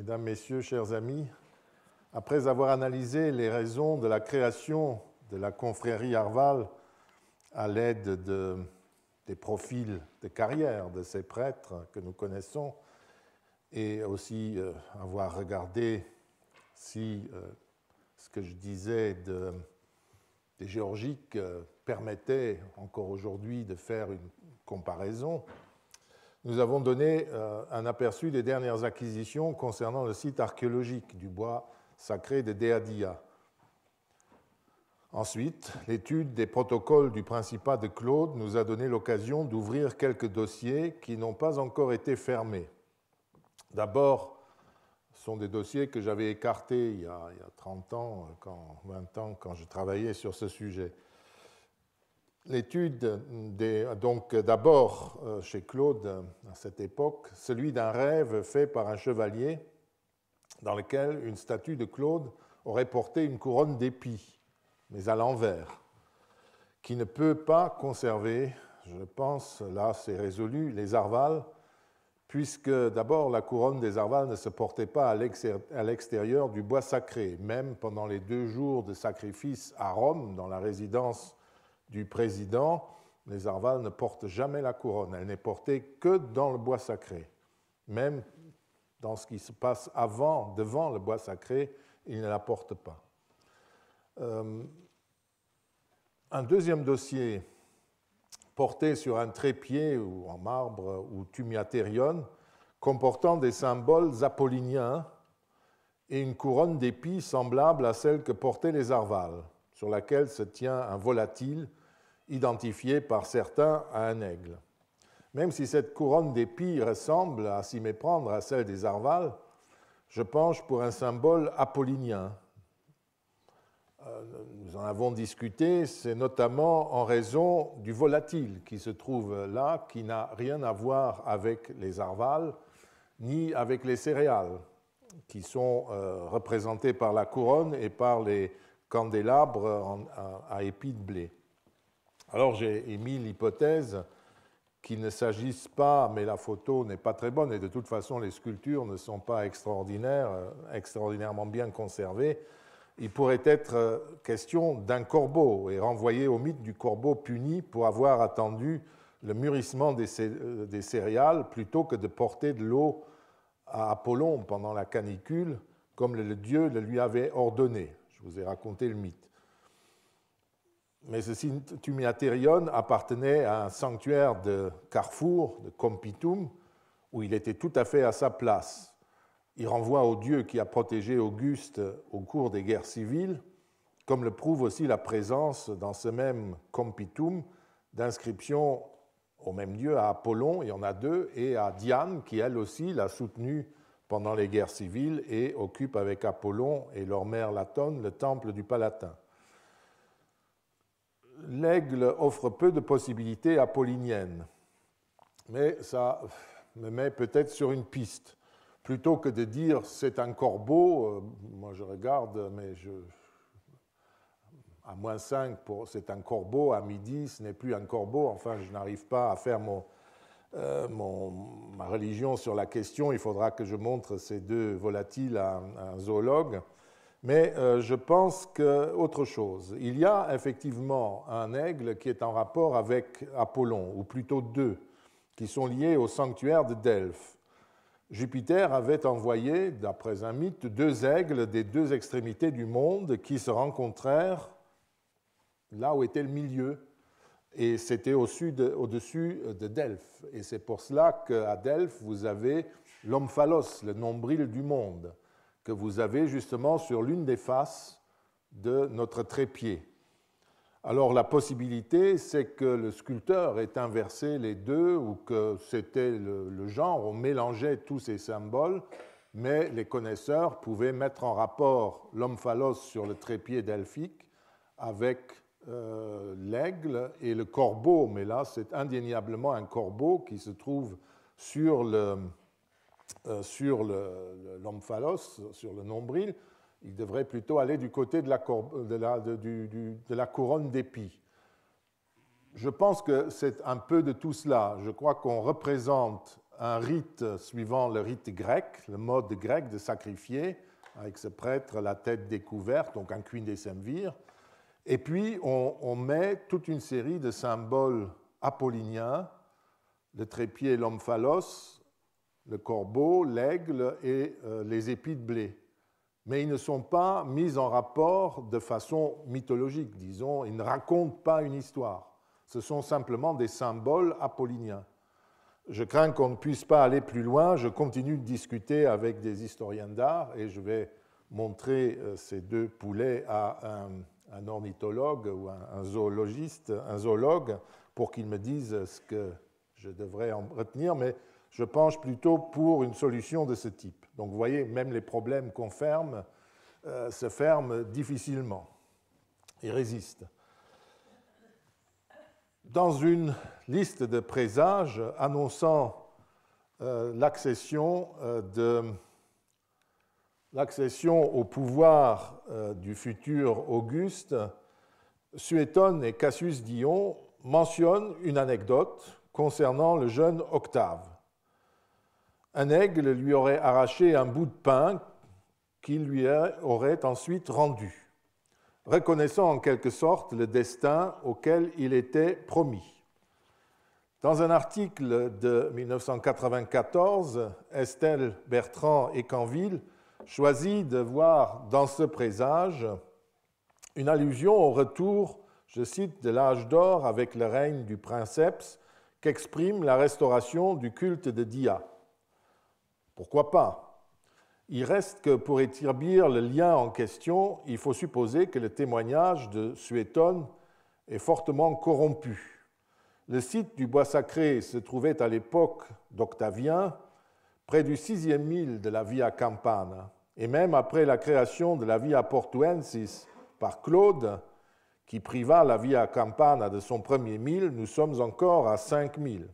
Mesdames, Messieurs, chers amis, après avoir analysé les raisons de la création de la confrérie Arval à l'aide des profils de carrière de ces prêtres que nous connaissons, et aussi avoir regardé si ce que je disais des géorgiques permettait encore aujourd'hui de faire une comparaison, nous avons donné un aperçu des dernières acquisitions concernant le site archéologique du bois sacré de Deadia. Ensuite, l'étude des protocoles du Principat de Claude nous a donné l'occasion d'ouvrir quelques dossiers qui n'ont pas encore été fermés. D'abord, ce sont des dossiers que j'avais écartés il y a 30 ans, 20 ans, quand je travaillais sur ce sujet. L'étude, donc d'abord chez Claude, à cette époque, celui d'un rêve fait par un chevalier dans lequel une statue de Claude aurait porté une couronne d'épis, mais à l'envers, qui ne peut pas conserver, je pense, là c'est résolu, les Arvales, puisque d'abord la couronne des Arvales ne se portait pas à l'extérieur du bois sacré, même pendant les 2 jours de sacrifice à Rome, dans la résidence du président, les Arvales ne portent jamais la couronne, elle n'est portée que dans le bois sacré. Même dans ce qui se passe devant le bois sacré, ils ne la portent pas. Un deuxième dossier porté sur un trépied ou en marbre ou tumiatérion, comportant des symboles apolliniens et une couronne d'épis semblable à celle que portaient les Arvales, sur laquelle se tient un volatile identifié par certains à un aigle. Même si cette couronne d'épis ressemble, à s'y méprendre, à celle des Arvales, je penche pour un symbole apollinien. Nous en avons discuté, c'est notamment en raison du volatile qui se trouve là, qui n'a rien à voir avec les Arvales, ni avec les céréales, qui sont représentées par la couronne et par les candélabres à épis de blé. Alors j'ai émis l'hypothèse qu'il ne s'agisse pas, mais la photo n'est pas très bonne, et de toute façon les sculptures ne sont pas extraordinairement bien conservées. Il pourrait être question d'un corbeau et renvoyer au mythe du corbeau puni pour avoir attendu le mûrissement des céréales plutôt que de porter de l'eau à Apollon pendant la canicule, comme le dieu le lui avait ordonné. Je vous ai raconté le mythe. Mais ce tumiatérion appartenait à un sanctuaire de Carrefour, de Compitum, où il était tout à fait à sa place. Il renvoie au dieu qui a protégé Auguste au cours des guerres civiles, comme le prouve aussi la présence dans ce même Compitum d'inscriptions au même dieu, à Apollon, il y en a 2, et à Diane, qui elle aussi l'a soutenu pendant les guerres civiles et occupe avec Apollon et leur mère Latone le temple du Palatin. L'aigle offre peu de possibilités apolliniennes, mais ça me met peut-être sur une piste. Plutôt que de dire c'est un corbeau, moi je regarde, mais à -5, c'est un corbeau, à midi ce n'est plus un corbeau, enfin je n'arrive pas à faire ma religion sur la question, il faudra que je montre ces 2 volatiles à un zoologue. Mais je pense qu'autre chose. Il y a effectivement un aigle qui est en rapport avec Apollon, ou plutôt 2, qui sont liés au sanctuaire de Delphes. Jupiter avait envoyé, d'après un mythe, 2 aigles des 2 extrémités du monde qui se rencontrèrent là où était le milieu. Et c'était au-dessus de Delphes. Et c'est pour cela qu'à Delphes, vous avez l'omphalos, le nombril du monde, que vous avez justement sur l'une des faces de notre trépied. Alors la possibilité, c'est que le sculpteur ait inversé les 2 ou que c'était le genre, on mélangeait tous ces symboles, mais les connaisseurs pouvaient mettre en rapport l'omphalos sur le trépied delphique avec l'aigle et le corbeau, mais là c'est indéniablement un corbeau qui se trouve sur l'omphalos, sur le nombril. Il devrait plutôt aller du côté de la couronne d'épis. Je pense que c'est un peu de tout cela. Je crois qu'on représente un rite suivant le rite grec, le mode grec de sacrifier, avec ce prêtre la tête découverte, donc un quindécemvir. Et puis on met toute une série de symboles apolliniens, le trépied, l'omphalos, le corbeau, l'aigle et les épis de blé. Mais ils ne sont pas mis en rapport de façon mythologique, disons, ils ne racontent pas une histoire. Ce sont simplement des symboles apolliniens. Je crains qu'on ne puisse pas aller plus loin, je continue de discuter avec des historiens d'art et je vais montrer ces deux poulets à un ornithologue ou un zoologiste, un zoologue, pour qu'il me dise ce que je devrais en retenir, mais je penche plutôt pour une solution de ce type. Donc vous voyez, même les problèmes qu'on ferme se ferment difficilement et résistent. Dans une liste de présages annonçant l'accession au pouvoir du futur Auguste, Suétone et Cassius Dion mentionnent une anecdote concernant le jeune Octave. Un aigle lui aurait arraché un bout de pain qu'il lui aurait ensuite rendu, reconnaissant en quelque sorte le destin auquel il était promis. Dans un article de 1994, Estelle Bertrand et Canville choisit de voir dans ce présage une allusion au retour, je cite, de l'âge d'or avec le règne du princeps qu'exprime la restauration du culte de Dia. Pourquoi pas? Il reste que pour établir le lien en question, il faut supposer que le témoignage de Suétone est fortement corrompu. Le site du bois sacré se trouvait à l'époque d'Octavien, près du 6e mille de la Via Campana, et même après la création de la Via Portuensis par Claude, qui priva la Via Campana de son premier mille, nous sommes encore à 5000.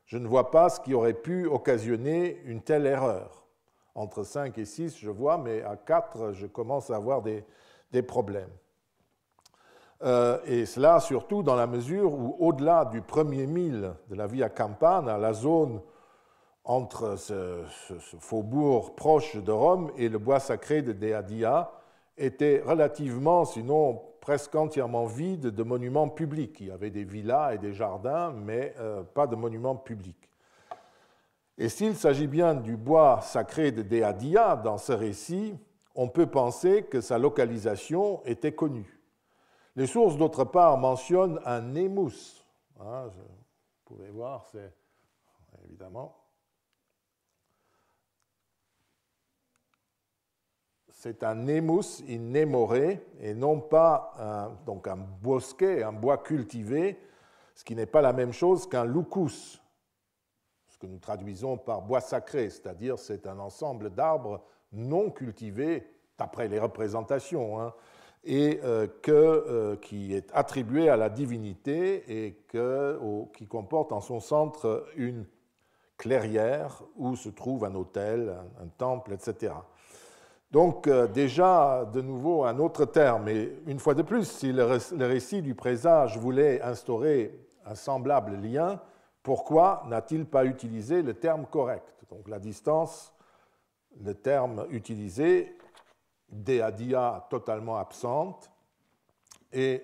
Je ne vois pas ce qui aurait pu occasionner une telle erreur. Entre 5 et 6, je vois, mais à 4, je commence à avoir des problèmes. Et cela surtout dans la mesure où, au-delà du premier mille de la Via Campana, la zone entre ce faubourg proche de Rome et le bois sacré de Dea Dia était relativement, sinon presque entièrement vide de monuments publics. Il y avait des villas et des jardins, mais pas de monuments publics. Et s'il s'agit bien du bois sacré de Dea Dia dans ce récit, on peut penser que sa localisation était connue. Les sources, d'autre part, mentionnent un nemus. Vous pouvez voir, c'est évidemment. C'est un nemus in nemore et non pas donc un bosquet, un bois cultivé, ce qui n'est pas la même chose qu'un lucus, ce que nous traduisons par bois sacré, c'est-à-dire c'est un ensemble d'arbres non cultivés, d'après les représentations, et qui est attribué à la divinité et qui comporte en son centre une clairière où se trouve un autel, un temple, etc. Donc déjà, de nouveau, un autre terme. Et une fois de plus, si le récit du présage voulait instaurer un semblable lien, pourquoi n'a-t-il pas utilisé le terme correct? Donc la distance, le terme utilisé, Dea Dia totalement absente. Et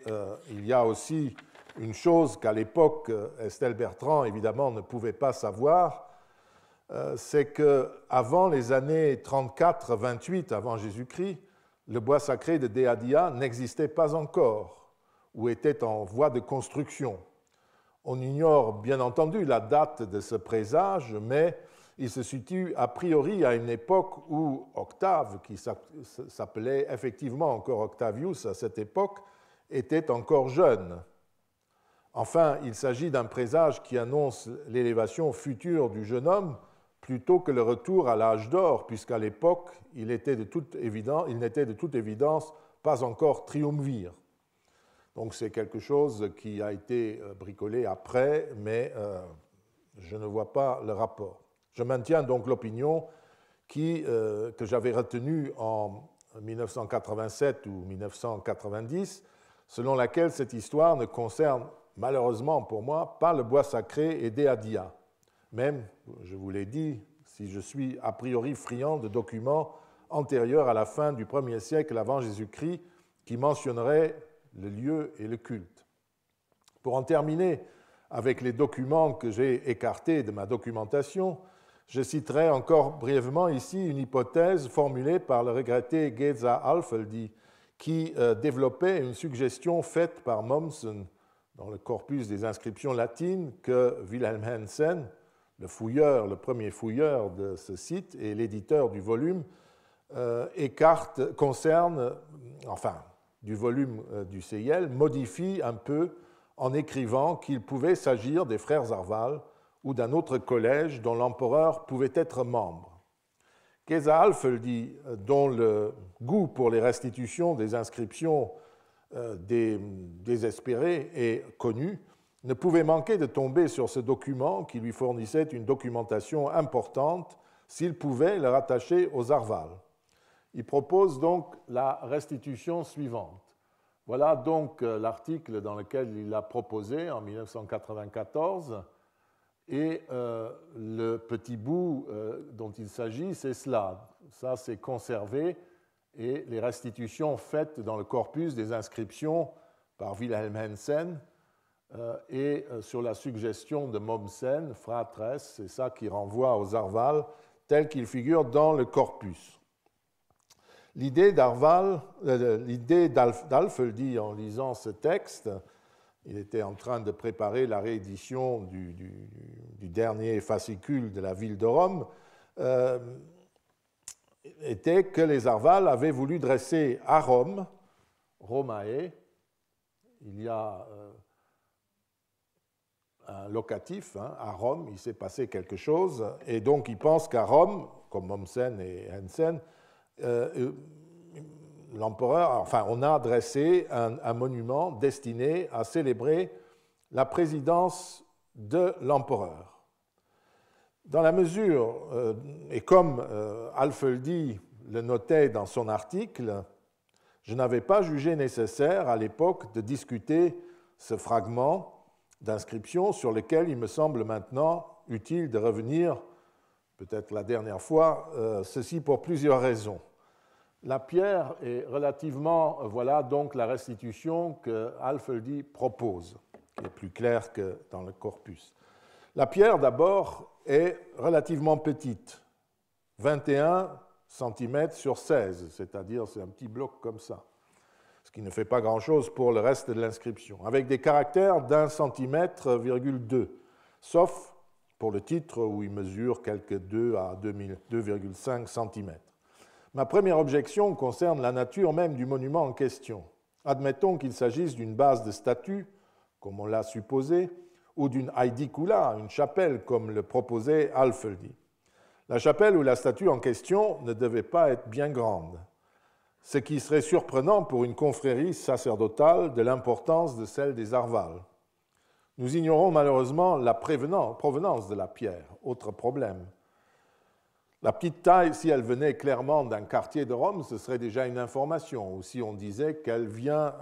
il y a aussi une chose qu'à l'époque, Estelle Bertrand, évidemment, ne pouvait pas savoir, c'est qu'avant les années 34-28 avant Jésus-Christ, le bois sacré de Dea Dia n'existait pas encore ou était en voie de construction. On ignore bien entendu la date de ce présage, mais il se situe a priori à une époque où Octave, qui s'appelait effectivement encore Octavius à cette époque, était encore jeune. Enfin, il s'agit d'un présage qui annonce l'élévation future du jeune homme plutôt que le retour à l'âge d'or, puisqu'à l'époque, il n'était de toute évidence pas encore triumvir. Donc c'est quelque chose qui a été bricolé après, mais je ne vois pas le rapport. Je maintiens donc l'opinion que j'avais retenue en 1987 ou 1990, selon laquelle cette histoire ne concerne malheureusement pour moi pas le bois sacré et Dea Dia, même, je vous l'ai dit, si je suis a priori friand de documents antérieurs à la fin du 1er siècle avant Jésus-Christ qui mentionneraient le lieu et le culte. Pour en terminer avec les documents que j'ai écartés de ma documentation, je citerai encore brièvement ici une hypothèse formulée par le regretté Geza Alföldi qui développait une suggestion faite par Mommsen dans le corpus des inscriptions latines que Wilhelm Hensen, le premier fouilleur de ce site et l'éditeur du volume, du volume du CIL, modifie un peu en écrivant qu'il pouvait s'agir des frères Arval ou d'un autre collège dont l'empereur pouvait être membre. Geza Alföldi, dont le goût pour les restitutions des inscriptions désespérées est connu, ne pouvait manquer de tomber sur ce document qui lui fournissait une documentation importante s'il pouvait le rattacher aux Arval. Il propose donc la restitution suivante. Voilà donc l'article dans lequel il a proposé en 1994, et le petit bout dont il s'agit, c'est cela. Ça, c'est conservé, et les restitutions faites dans le corpus des inscriptions par Wilhelm Hensen et sur la suggestion de Mommsen, fratres, c'est ça qui renvoie aux Arval, tels qu'ils figurent dans le corpus. L'idée d'Alföldi en lisant ce texte, il était en train de préparer la réédition du dernier fascicule de la ville de Rome, était que les Arval avaient voulu dresser à Rome, Romae, il y a un locatif, à Rome, il s'est passé quelque chose, et donc ils pensent qu'à Rome, comme Mommsen et Hensen, on a dressé un monument destiné à célébrer la présidence de l'empereur. Dans la mesure, et comme Alföldi le notait dans son article, je n'avais pas jugé nécessaire à l'époque de discuter ce fragment d'inscription sur lequel il me semble maintenant utile de revenir, peut-être la dernière fois, ceci pour plusieurs raisons. La pierre est relativement, voilà donc la restitution que Alföldi propose, qui est plus claire que dans le corpus. La pierre d'abord est relativement petite, 21 cm sur 16, c'est-à-dire c'est un petit bloc comme ça, ce qui ne fait pas grand-chose pour le reste de l'inscription, avec des caractères d'1 cm,2, sauf pour le titre où il mesure quelque 2 à 2,5 cm. Ma première objection concerne la nature même du monument en question. Admettons qu'il s'agisse d'une base de statue, comme on l'a supposé, ou d'une aedicula, une chapelle, comme le proposait Alföldi. La chapelle ou la statue en question ne devait pas être bien grande, ce qui serait surprenant pour une confrérie sacerdotale de l'importance de celle des Arval. Nous ignorons malheureusement la provenance de la pierre, autre problème. La petite taille, si elle venait clairement d'un quartier de Rome, ce serait déjà une information. Ou si on disait qu'elle vient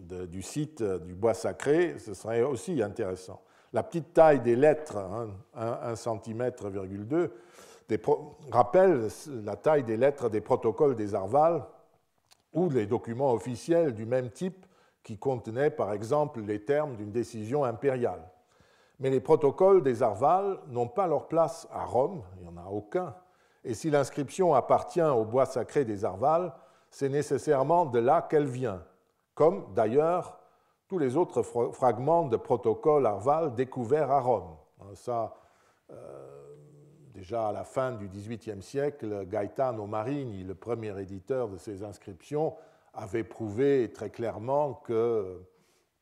du site du bois sacré, ce serait aussi intéressant. La petite taille des lettres, 1 cm,2 rappelle la taille des lettres des protocoles des Arval ou les documents officiels du même type qui contenaient par exemple les termes d'une décision impériale. Mais les protocoles des Arval n'ont pas leur place à Rome, il n'y en a aucun. Et si l'inscription appartient au bois sacré des Arval, c'est nécessairement de là qu'elle vient, comme d'ailleurs tous les autres fragments de protocoles Arval découverts à Rome. Ça, déjà à la fin du XVIIIe siècle, Gaetano Marini, le premier éditeur de ces inscriptions, avait prouvé très clairement que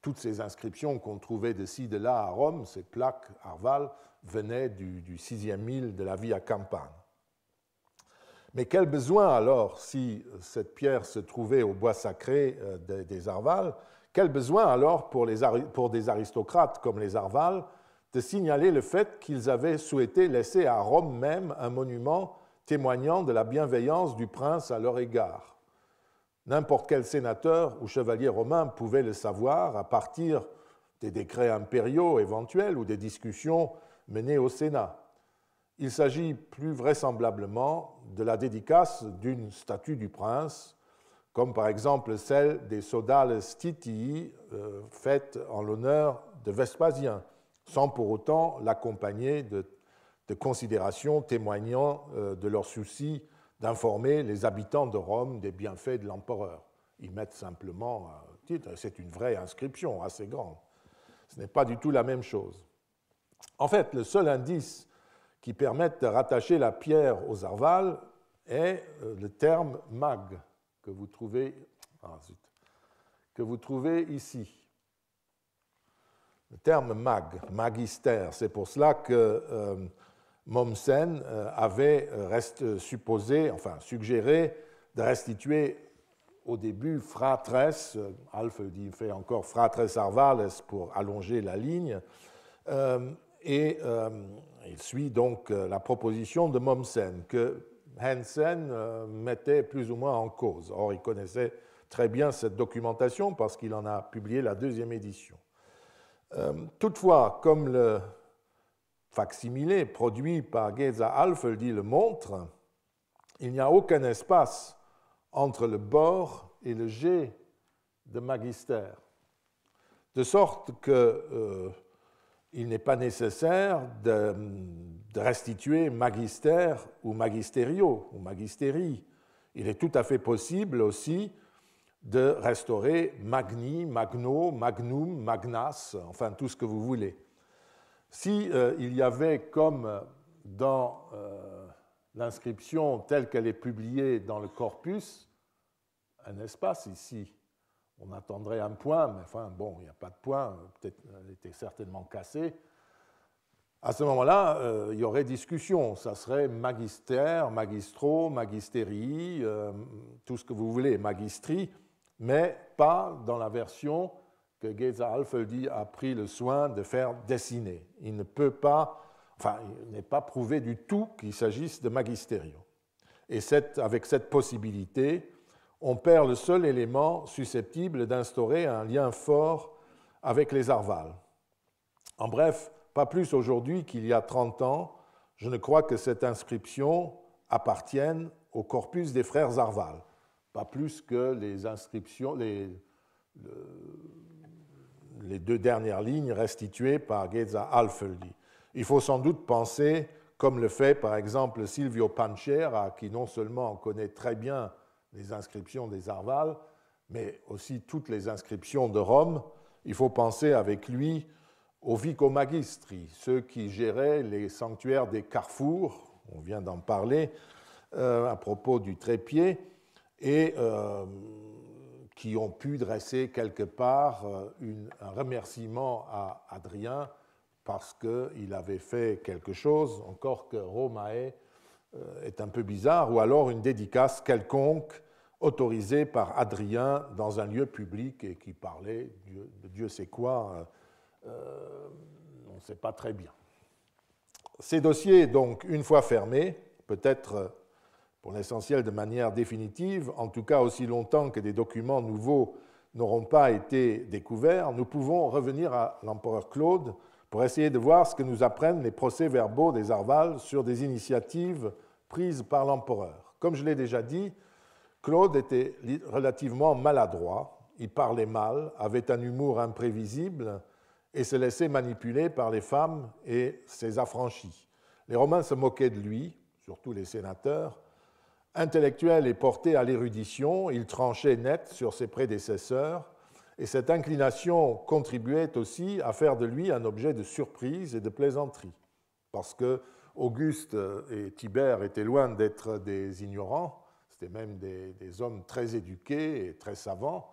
toutes ces inscriptions qu'on trouvait de ci, de là à Rome, ces plaques Arval, venaient du 6e mille de la Via Campana. Mais quel besoin alors, si cette pierre se trouvait au bois sacré des Arval, quel besoin alors pour des aristocrates comme les Arval de signaler le fait qu'ils avaient souhaité laisser à Rome même un monument témoignant de la bienveillance du prince à leur égard? N'importe quel sénateur ou chevalier romain pouvait le savoir à partir des décrets impériaux éventuels ou des discussions menée au Sénat. Il s'agit plus vraisemblablement de la dédicace d'une statue du prince, comme par exemple celle des Sodales Titii, faite en l'honneur de Vespasien, sans pour autant l'accompagner de considérations témoignant de leur souci d'informer les habitants de Rome des bienfaits de l'empereur. Ils mettent simplement un titre, c'est une vraie inscription assez grande. Ce n'est pas du tout la même chose. En fait, le seul indice qui permette de rattacher la pierre aux arvales est le terme mag que vous trouvez ici. Le terme mag, magister, c'est pour cela que Mommsen avait suggéré de restituer au début fratres, Alf dit fait encore fratres arvales pour allonger la ligne, et il suit donc la proposition de Mommsen que Hansen mettait plus ou moins en cause. Or, il connaissait très bien cette documentation parce qu'il en a publié la deuxième édition. Toutefois, comme le facsimilé produit par Geza Alfeldi le montre, il n'y a aucun espace entre le bord et le G de magister, de sorte qu'il n'est pas nécessaire de restituer magister ou magisterio ou magisteri. Il est tout à fait possible aussi de restaurer magni, magno, magnum, magnas, enfin tout ce que vous voulez. Si il y avait, comme dans l'inscription telle qu'elle est publiée dans le corpus, un espace ici, on attendrait un point, mais enfin bon, il n'y a pas de point, peut-être elle était certainement cassée. À ce moment-là, il y aurait discussion. Ça serait magister, magistro, magisteri, tout ce que vous voulez, magistri, mais pas dans la version que Geza Alfeldi a pris le soin de faire dessiner. Il ne peut pas, enfin, il n'est pas prouvé du tout qu'il s'agisse de magisterio. Et avec cette possibilité, on perd le seul élément susceptible d'instaurer un lien fort avec les Arvales. En bref, pas plus aujourd'hui qu'il y a 30 ans, je ne crois que cette inscription appartienne au corpus des frères Arvales, pas plus que les inscriptions, les deux dernières lignes restituées par Geza Alfeldi. Il faut sans doute penser, comme le fait par exemple Silvio Pancera, qui non seulement connaît très bien les inscriptions des Arvales, mais aussi toutes les inscriptions de Rome, il faut penser avec lui aux vicomagistri, ceux qui géraient les sanctuaires des carrefours, on vient d'en parler à propos du trépied, et qui ont pu dresser quelque part un remerciement à Hadrien parce qu'il avait fait quelque chose, encore que Romae est un peu bizarre, ou alors une dédicace quelconque autorisée par Hadrien dans un lieu public et qui parlait de Dieu sait quoi, on ne sait pas très bien. Ces dossiers, donc, une fois fermés, peut-être pour l'essentiel de manière définitive, en tout cas aussi longtemps que des documents nouveaux n'auront pas été découverts, nous pouvons revenir à l'empereur Claude pour essayer de voir ce que nous apprennent les procès-verbaux des Arvales sur des initiatives prises par l'empereur. Comme je l'ai déjà dit, Claude était relativement maladroit, il parlait mal, avait un humour imprévisible et se laissait manipuler par les femmes et ses affranchis. Les Romains se moquaient de lui, surtout les sénateurs. Intellectuel et porté à l'érudition, il tranchait net sur ses prédécesseurs, et cette inclination contribuait aussi à faire de lui un objet de surprise et de plaisanterie, parce que Auguste et Tibère étaient loin d'être des ignorants, c'était même des hommes très éduqués et très savants,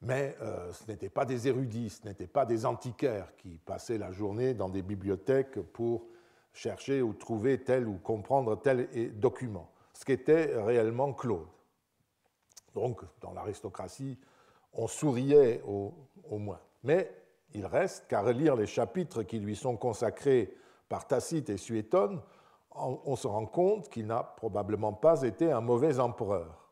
mais ce n'étaient pas des érudits, ce n'étaient pas des antiquaires qui passaient la journée dans des bibliothèques pour chercher ou trouver tel ou comprendre tel document, ce qu'était réellement Claude. Donc, dans l'aristocratie, on souriait au moins. Mais il reste qu'à relire les chapitres qui lui sont consacrés par Tacite et Suétone, on se rend compte qu'il n'a probablement pas été un mauvais empereur.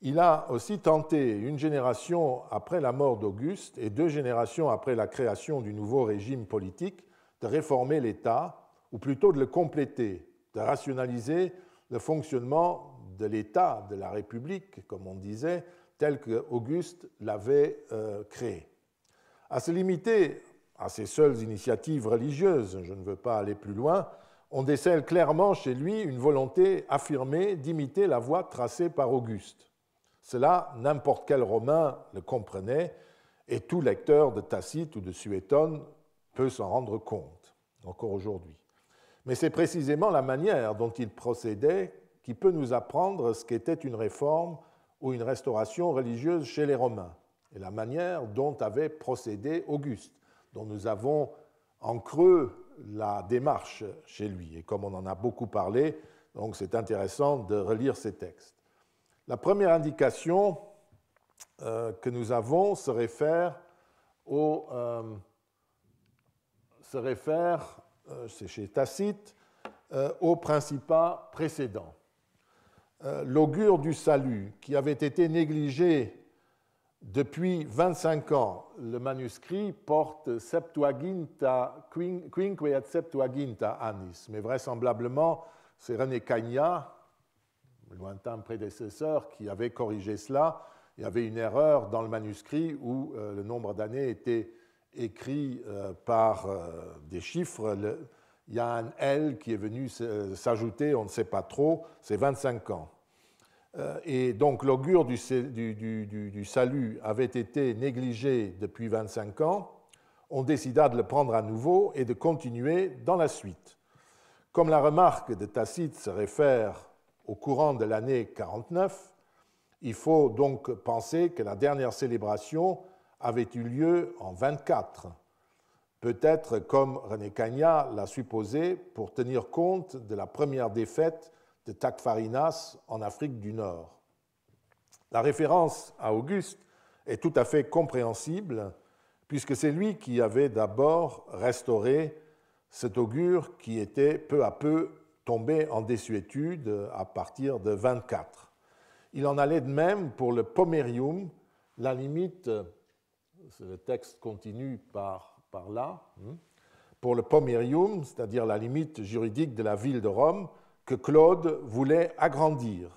Il a aussi tenté, une génération après la mort d'Auguste et 2 générations après la création du nouveau régime politique, de réformer l'État ou plutôt de le compléter, de rationaliser le fonctionnement de l'État, de la République, comme on disait, tel qu'Auguste l'avait créé. À se limiter à ses seules initiatives religieuses, je ne veux pas aller plus loin, on décèle clairement chez lui une volonté affirmée d'imiter la voie tracée par Auguste. Cela, n'importe quel Romain le comprenait, et tout lecteur de Tacite ou de Suétone peut s'en rendre compte, encore aujourd'hui. Mais c'est précisément la manière dont il procédait qui peut nous apprendre ce qu'était une réforme ou une restauration religieuse chez les Romains, et la manière dont avait procédé Auguste, dont nous avons en creux la démarche chez lui. Et comme on en a beaucoup parlé, donc c'est intéressant de relire ces textes. La première indication que nous avons se réfère, c'est chez Tacite, au principat précédent. L'augure du salut, qui avait été négligé depuis 25 ans, le manuscrit porte Septuaginta, quinque et Septuaginta annis, mais vraisemblablement c'est René Cagnat, lointain prédécesseur, qui avait corrigé cela. Il y avait une erreur dans le manuscrit où le nombre d'années était écrit par des chiffres. Il y a un L qui est venu s'ajouter, on ne sait pas trop, c'est 25 ans. Et donc l'augure du salut avait été négligé depuis 25 ans. On décida de le prendre à nouveau et de continuer dans la suite. Comme la remarque de Tacite se réfère au courant de l'année 49, il faut donc penser que la dernière célébration avait eu lieu en 24, peut-être comme René Cagnat l'a supposé pour tenir compte de la première défaite de Tacfarinas en Afrique du Nord. La référence à Auguste est tout à fait compréhensible puisque c'est lui qui avait d'abord restauré cet augure qui était peu à peu tombé en désuétude à partir de 24. Il en allait de même pour le pomerium, la limite, le texte continue par là, pour le pomerium, c'est-à-dire la limite juridique de la ville de Rome, que Claude voulait agrandir,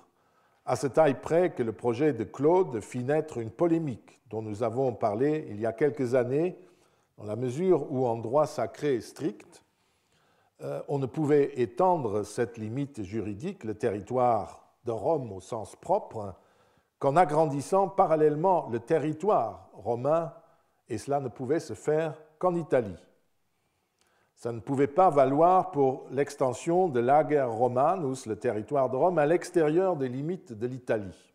à ce taille près que le projet de Claude fit naître une polémique dont nous avons parlé il y a quelques années, dans la mesure où, en droit sacré strict, on ne pouvait étendre cette limite juridique, le territoire de Rome au sens propre, qu'en agrandissant parallèlement le territoire romain, et cela ne pouvait se faire qu'en Italie. Ça ne pouvait pas valoir pour l'extension de l'Ager Romanus, le territoire de Rome, à l'extérieur des limites de l'Italie.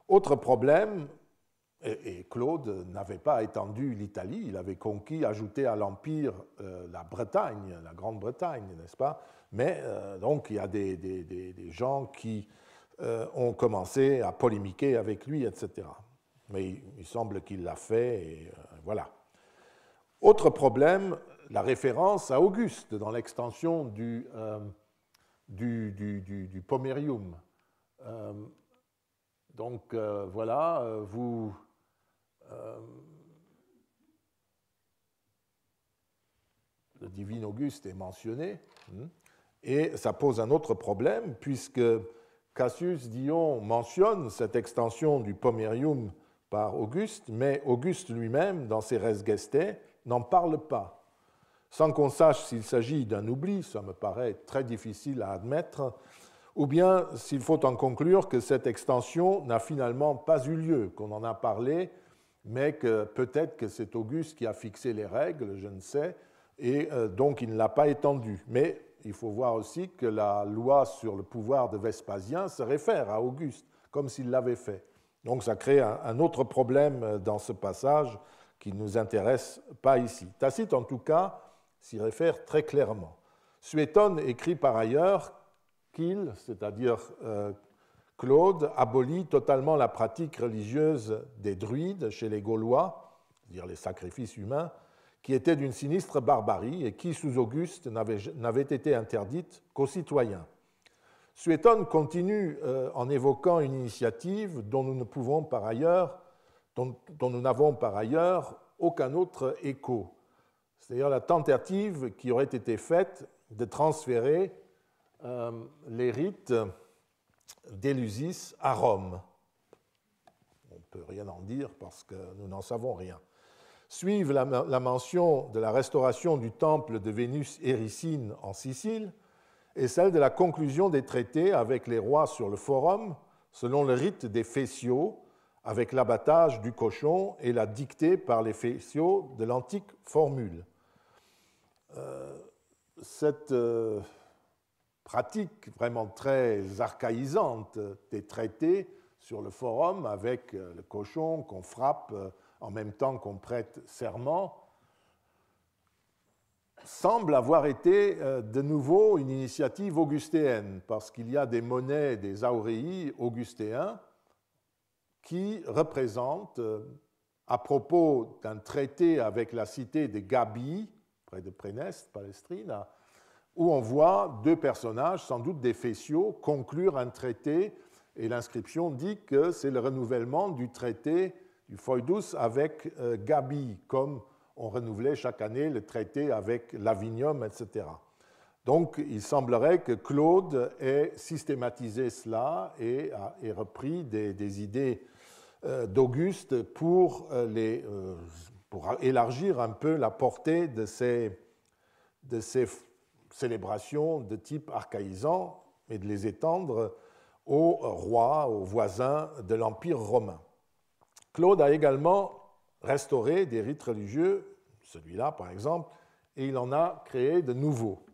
Autre problème, et Claude n'avait pas étendu l'Italie, il avait conquis, ajouté à l'Empire la Bretagne, la Grande-Bretagne, n'est-ce pas? Mais donc il y a des gens qui ont commencé à polémiquer avec lui, etc. Mais il semble qu'il l'a fait, et voilà. Autre problème, la référence à Auguste dans l'extension du pomerium. Donc voilà, le divin Auguste est mentionné, et ça pose un autre problème, puisque Cassius Dion mentionne cette extension du pomerium par Auguste, mais Auguste lui-même, dans ses Res Gestae, n'en parle pas. Sans qu'on sache s'il s'agit d'un oubli, ça me paraît très difficile à admettre, ou bien s'il faut en conclure que cette extension n'a finalement pas eu lieu, qu'on en a parlé, mais que peut-être que c'est Auguste qui a fixé les règles, je ne sais, et donc il ne l'a pas étendue. Mais il faut voir aussi que la loi sur le pouvoir de Vespasien se réfère à Auguste, comme s'il l'avait fait. Donc ça crée un autre problème dans ce passage qui ne nous intéresse pas ici. Tacite, en tout cas, s'y réfère très clairement. Suétone écrit par ailleurs qu'il, c'est-à-dire Claude, abolit totalement la pratique religieuse des druides chez les Gaulois, c'est-à-dire les sacrifices humains, qui étaient d'une sinistre barbarie et qui, sous Auguste, n'avaient été interdites qu'aux citoyens. Suétone continue en évoquant une initiative dont nous n'avons par ailleurs aucun autre écho. C'est-à-dire la tentative qui aurait été faite de transférer les rites d'Éleusis à Rome. On ne peut rien en dire parce que nous n'en savons rien. Suivent la mention de la restauration du temple de Vénus Éricine en Sicile et celle de la conclusion des traités avec les rois sur le forum, selon le rite des Phéciaux, avec l'abattage du cochon et la dictée par les Phéciaux de l'antique formule. Cette pratique vraiment très archaïsante des traités sur le forum avec le cochon qu'on frappe en même temps qu'on prête serment semble avoir été de nouveau une initiative augustéenne, parce qu'il y a des monnaies des auréi augustéens qui représentent, à propos d'un traité avec la cité de Gabii, près de Préneste, Palestrina, où on voit deux personnages, sans doute des Phéciaux, conclure un traité, et l'inscription dit que c'est le renouvellement du traité du Foedus avec Gabii, comme on renouvelait chaque année le traité avec Lavinium, etc. Donc, il semblerait que Claude ait systématisé cela et ait repris des idées d'Auguste pour élargir un peu la portée de ces célébrations de type archaïsant et de les étendre aux rois, aux voisins de l'Empire romain. Claude a également restauré des rites religieux, celui-là par exemple, et il en a créé de nouveaux.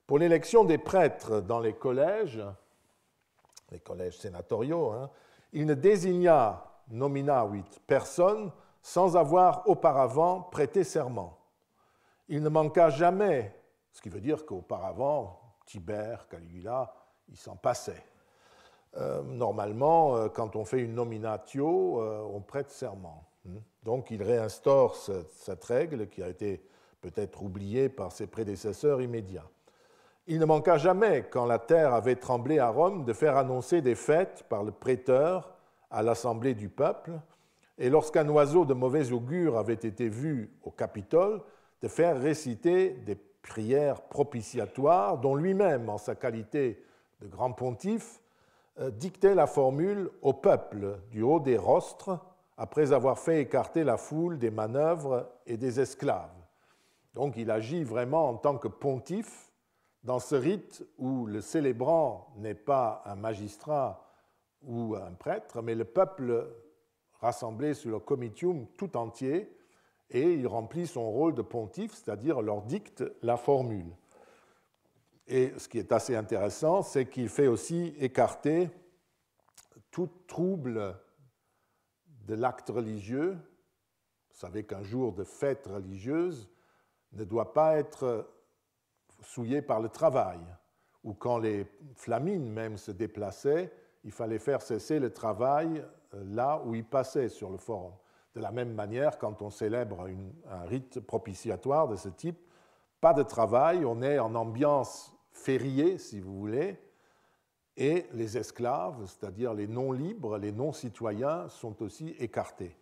Pour l'élection des prêtres dans les collèges sénatoriaux, il ne désigna nominavit personne sans avoir auparavant prêté serment. Il ne manqua jamais, ce qui veut dire qu'auparavant, Tibère, Caligula, il s'en passait. Normalement, quand on fait une nominatio, on prête serment. Donc il réinstaure cette règle qui a été peut-être oubliée par ses prédécesseurs immédiats. Il ne manqua jamais, quand la terre avait tremblé à Rome, de faire annoncer des fêtes par le préteur à l'assemblée du peuple, et lorsqu'un oiseau de mauvais augure avait été vu au Capitole, de faire réciter des prières propitiatoires dont lui-même, en sa qualité de grand pontife, dictait la formule au peuple du haut des rostres, après avoir fait écarter la foule des manœuvres et des esclaves. Donc il agit vraiment en tant que pontife dans ce rite où le célébrant n'est pas un magistrat ou un prêtre, mais le peuple rassemblé sur le comitium tout entier, et il remplit son rôle de pontife, c'est-à-dire leur dicte la formule. Et ce qui est assez intéressant, c'est qu'il fait aussi écarter tout trouble de l'acte religieux. Vous savez qu'un jour de fête religieuse ne doit pas être souillé par le travail, ou quand les flamines même se déplaçaient, il fallait faire cesser le travail là où ils passaient sur le forum. De la même manière, quand on célèbre un rite propitiatoire de ce type, pas de travail, on est en ambiance fériée, si vous voulez, et les esclaves, c'est-à-dire les non-libres, les non-citoyens, sont aussi écartés.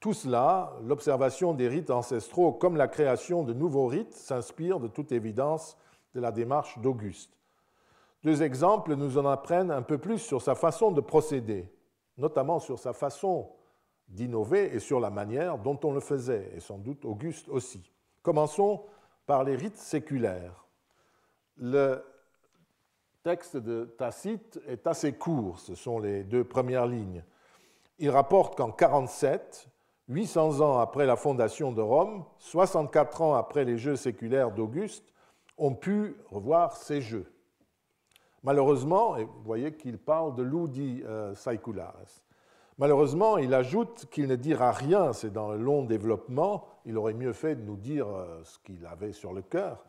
Tout cela, l'observation des rites ancestraux comme la création de nouveaux rites, s'inspire de toute évidence de la démarche d'Auguste. Deux exemples nous en apprennent un peu plus sur sa façon de procéder, notamment sur sa façon d'innover et sur la manière dont on le faisait, et sans doute Auguste aussi. Commençons par les rites séculaires. Le texte de Tacite est assez court, ce sont les deux premières lignes. Il rapporte qu'en 47, 800 ans après la fondation de Rome, 64 ans après les jeux séculaires d'Auguste, on pu revoir ces jeux. Malheureusement, et vous voyez qu'il parle de ludi saeculares. Malheureusement, il ajoute qu'il ne dira rien, c'est dans le long développement, il aurait mieux fait de nous dire ce qu'il avait sur le cœur,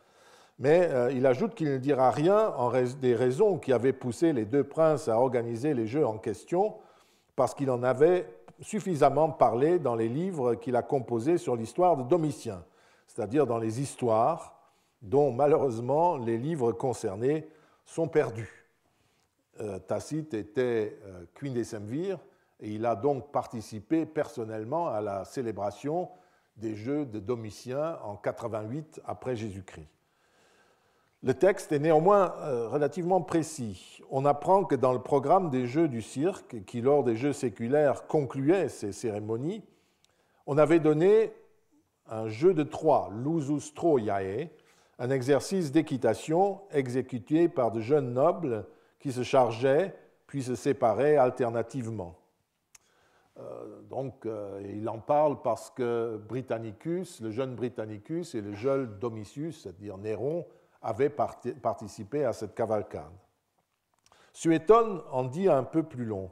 mais il ajoute qu'il ne dira rien des raisons qui avaient poussé les deux princes à organiser les jeux en question, parce qu'il en avait suffisamment parlé dans les livres qu'il a composés sur l'histoire de Domitien, c'est-à-dire dans les histoires dont malheureusement les livres concernés sont perdus. Tacite était quindécemvir, et il a donc participé personnellement à la célébration des Jeux de Domitien en 88 après Jésus-Christ. Le texte est néanmoins relativement précis. On apprend que dans le programme des jeux du cirque, qui lors des jeux séculaires concluait ces cérémonies, on avait donné un jeu de Troie, lusus Troiae, un exercice d'équitation exécuté par de jeunes nobles qui se chargeaient puis se séparaient alternativement. Il en parle parce que Britannicus, le jeune Britannicus, et le jeune Domitius, c'est-à-dire Néron, avaient participé à cette cavalcade. Suétone en dit un peu plus long.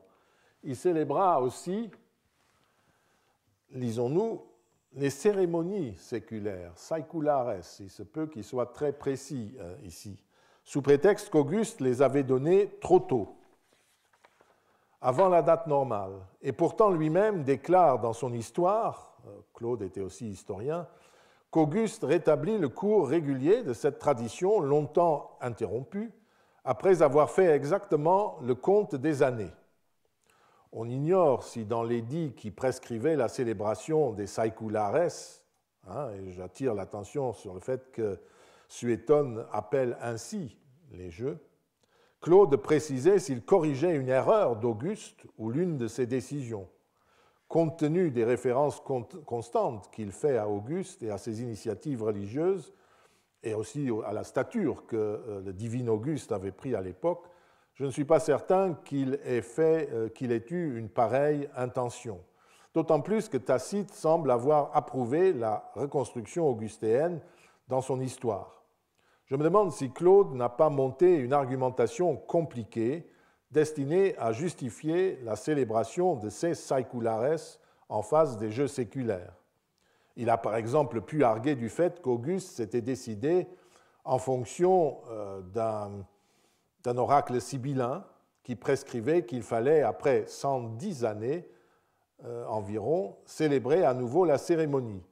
Il célébra aussi, lisons-nous, les cérémonies séculaires, saeculares, il se peut qu'il soit très précis ici, sous prétexte qu'Auguste les avait données trop tôt, avant la date normale. Et pourtant lui-même déclare dans son histoire, Claude était aussi historien, qu'Auguste rétablit le cours régulier de cette tradition longtemps interrompue, après avoir fait exactement le compte des années. On ignore si dans l'édit qui prescrivait la célébration des saeculares, et j'attire l'attention sur le fait que Suétone appelle ainsi les jeux, Claude précisait s'il corrigeait une erreur d'Auguste ou l'une de ses décisions. Compte tenu des références constantes qu'il fait à Auguste et à ses initiatives religieuses, et aussi à la stature que le divin Auguste avait pris à l'époque, je ne suis pas certain qu'il ait eu une pareille intention. D'autant plus que Tacite semble avoir approuvé la reconstruction augustéenne dans son histoire. Je me demande si Claude n'a pas monté une argumentation compliquée destinée à justifier la célébration de ces saeculares en face des jeux séculaires. Il a par exemple pu arguer du fait qu'Auguste s'était décidé en fonction d'un oracle sibyllin qui prescrivait qu'il fallait, après 110 années environ, célébrer à nouveau la cérémonie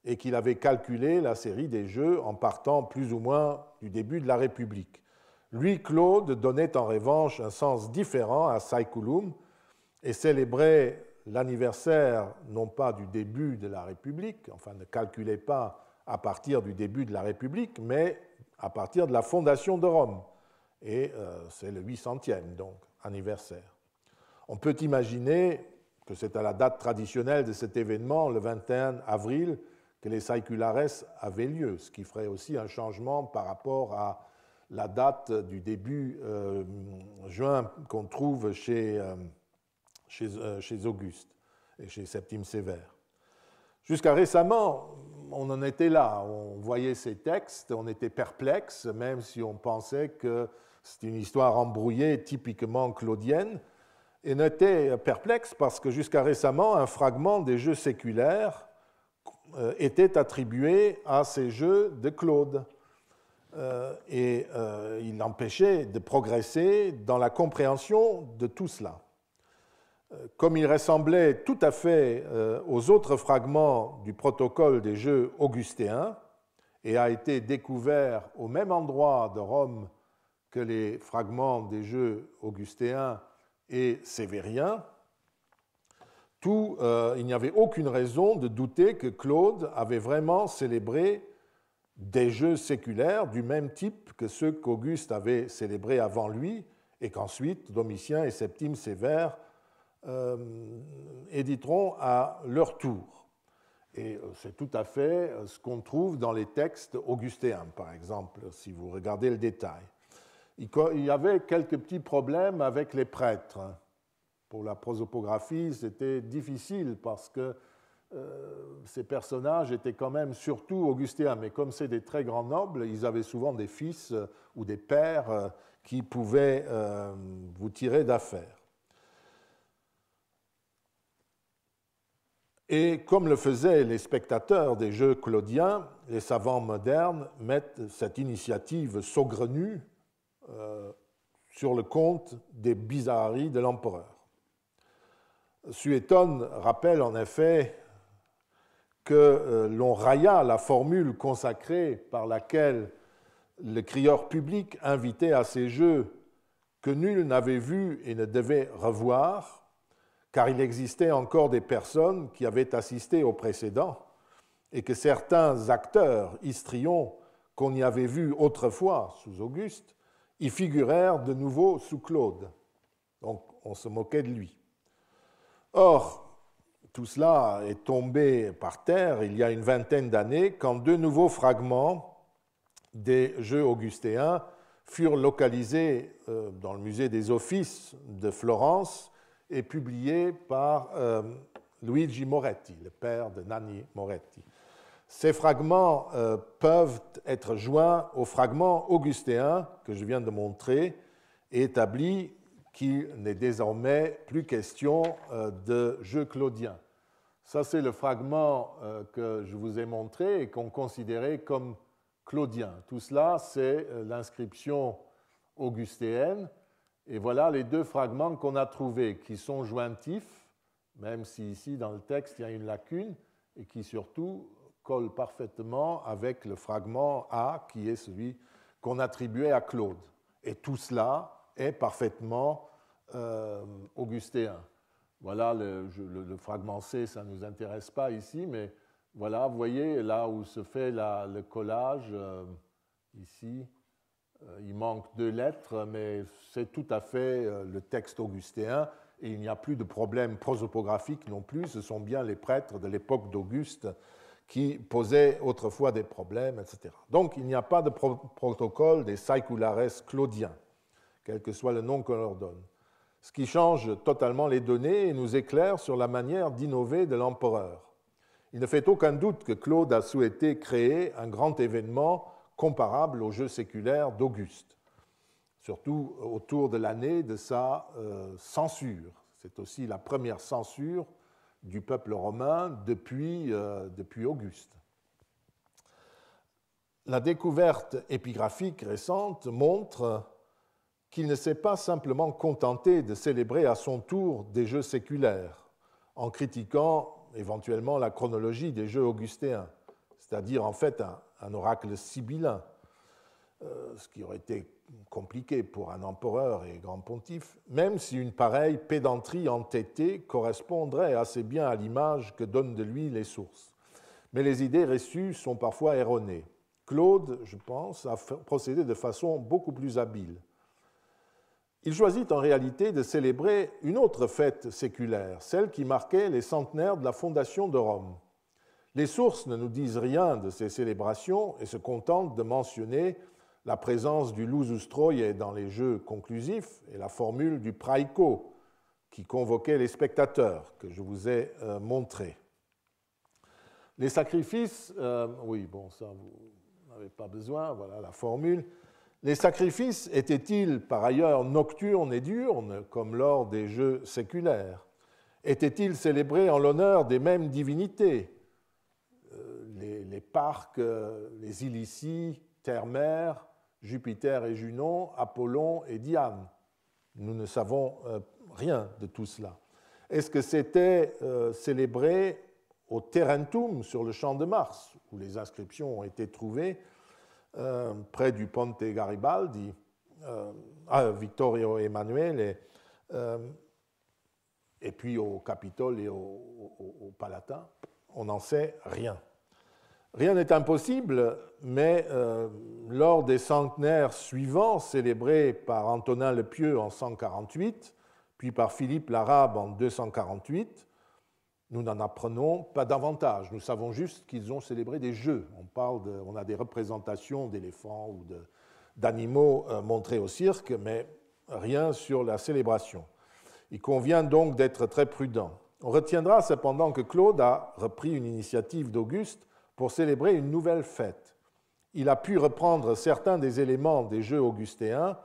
et qu'il avait calculé la série des jeux en partant plus ou moins du début de la République. Lui, Claude, donnait en revanche un sens différent à saeculum et célébrait l'anniversaire non pas du début de la République, enfin ne calculait pas à partir du début de la République, mais à partir de la fondation de Rome. Et c'est le 800e, donc, anniversaire. On peut imaginer que c'est à la date traditionnelle de cet événement, le 21 avril, que les saeculares avaient lieu, ce qui ferait aussi un changement par rapport à la date du début juin qu'on trouve chez Auguste et chez Septime Sévère. Jusqu'à récemment, on en était là, on voyait ces textes, on était perplexe, même si on pensait que c'est une histoire embrouillée typiquement claudienne, et on était perplexe parce que jusqu'à récemment, un fragment des jeux séculaires était attribué à ces jeux de Claude. Il l'empêchait de progresser dans la compréhension de tout cela. Comme il ressemblait tout à fait aux autres fragments du protocole des jeux augustéens et a été découvert au même endroit de Rome que les fragments des jeux augustéens et sévériens, il n'y avait aucune raison de douter que Claude avait vraiment célébré des jeux séculaires du même type que ceux qu'Auguste avait célébrés avant lui et qu'ensuite Domitien et Septime Sévère éditeront à leur tour. Et c'est tout à fait ce qu'on trouve dans les textes augustéens, par exemple, si vous regardez le détail. Il y avait quelques petits problèmes avec les prêtres. Pour la prosopographie, c'était difficile parce que ces personnages étaient quand même surtout augustéens, mais comme c'est des très grands nobles, ils avaient souvent des fils ou des pères qui pouvaient vous tirer d'affaire. Et comme le faisaient les spectateurs des jeux claudiens, les savants modernes mettent cette initiative saugrenue sur le compte des bizarreries de l'empereur. Suétone rappelle en effet que l'on railla la formule consacrée par laquelle le crieur public invitait à ces jeux que nul n'avait vu et ne devait revoir, car il existait encore des personnes qui avaient assisté aux précédents et que certains acteurs histrions qu'on y avait vus autrefois sous Auguste y figurèrent de nouveau sous Claude. Donc on se moquait de lui. Or, tout cela est tombé par terre il y a une vingtaine d'années quand deux nouveaux fragments des jeux augustéens furent localisés dans le musée des Offices de Florence et publiés par Luigi Moretti, le père de Nanni Moretti. Ces fragments peuvent être joints aux fragments augustéens que je viens de montrer et établis qu'il n'est désormais plus question de jeu claudien. Ça, c'est le fragment que je vous ai montré et qu'on considérait comme claudien. Tout cela, c'est l'inscription augustéenne. Et voilà les deux fragments qu'on a trouvés, qui sont jointifs, même si ici, dans le texte, il y a une lacune, et qui surtout colle parfaitement avec le fragment A, qui est celui qu'on attribuait à Claude. Et tout cela est parfaitement augustéen. Voilà, le fragment C, ça ne nous intéresse pas ici, mais voilà, vous voyez, là où se fait le collage, ici, il manque deux lettres, mais c'est tout à fait le texte augustéen, et il n'y a plus de problème prosopographique non plus, ce sont bien les prêtres de l'époque d'Auguste qui posaient autrefois des problèmes, etc. Donc il n'y a pas de protocole des saeculares claudiens, quel que soit le nom qu'on leur donne. Ce qui change totalement les données et nous éclaire sur la manière d'innover de l'empereur. Il ne fait aucun doute que Claude a souhaité créer un grand événement comparable au jeu séculaire d'Auguste, surtout autour de l'année de sa censure. C'est aussi la première censure du peuple romain depuis Auguste. La découverte épigraphique récente montre qu'il ne s'est pas simplement contenté de célébrer à son tour des jeux séculaires, en critiquant éventuellement la chronologie des jeux augustéens, c'est-à-dire en fait un oracle sibyllin, ce qui aurait été compliqué pour un empereur et grand pontife, même si une pareille pédanterie entêtée correspondrait assez bien à l'image que donnent de lui les sources. Mais les idées reçues sont parfois erronées. Claude, je pense, a procédé de façon beaucoup plus habile. Il choisit en réalité de célébrer une autre fête séculaire, celle qui marquait les centenaires de la fondation de Rome. Les sources ne nous disent rien de ces célébrations et se contentent de mentionner la présence du lusus Troiae dans les jeux conclusifs et la formule du praiko qui convoquait les spectateurs, que je vous ai montré. Les sacrifices, oui, bon, ça vous n'avez pas besoin, voilà la formule. Les sacrifices étaient-ils par ailleurs nocturnes et diurnes, comme lors des jeux séculaires? Étaient-ils célébrés en l'honneur des mêmes divinités? Les Parques, les Illicis, Terre-Mère, Jupiter et Junon, Apollon et Diane. Nous ne savons rien de tout cela. Est-ce que c'était célébré au Terrentum, sur le champ de Mars, où les inscriptions ont été trouvées près du Ponte Garibaldi, à Vittorio Emanuele, et puis au Capitole et au Palatin? On n'en sait rien. Rien n'est impossible, mais lors des centenaires suivants, célébrés par Antonin le Pieux en 148, puis par Philippe l'Arabe en 248, nous n'en apprenons pas davantage. Nous savons juste qu'ils ont célébré des jeux. On a des représentations d'éléphants ou d'animaux montrés au cirque, mais rien sur la célébration. Il convient donc d'être très prudent. On retiendra cependant que Claude a repris une initiative d'Auguste pour célébrer une nouvelle fête. Il a pu reprendre certains des éléments des jeux augustéens,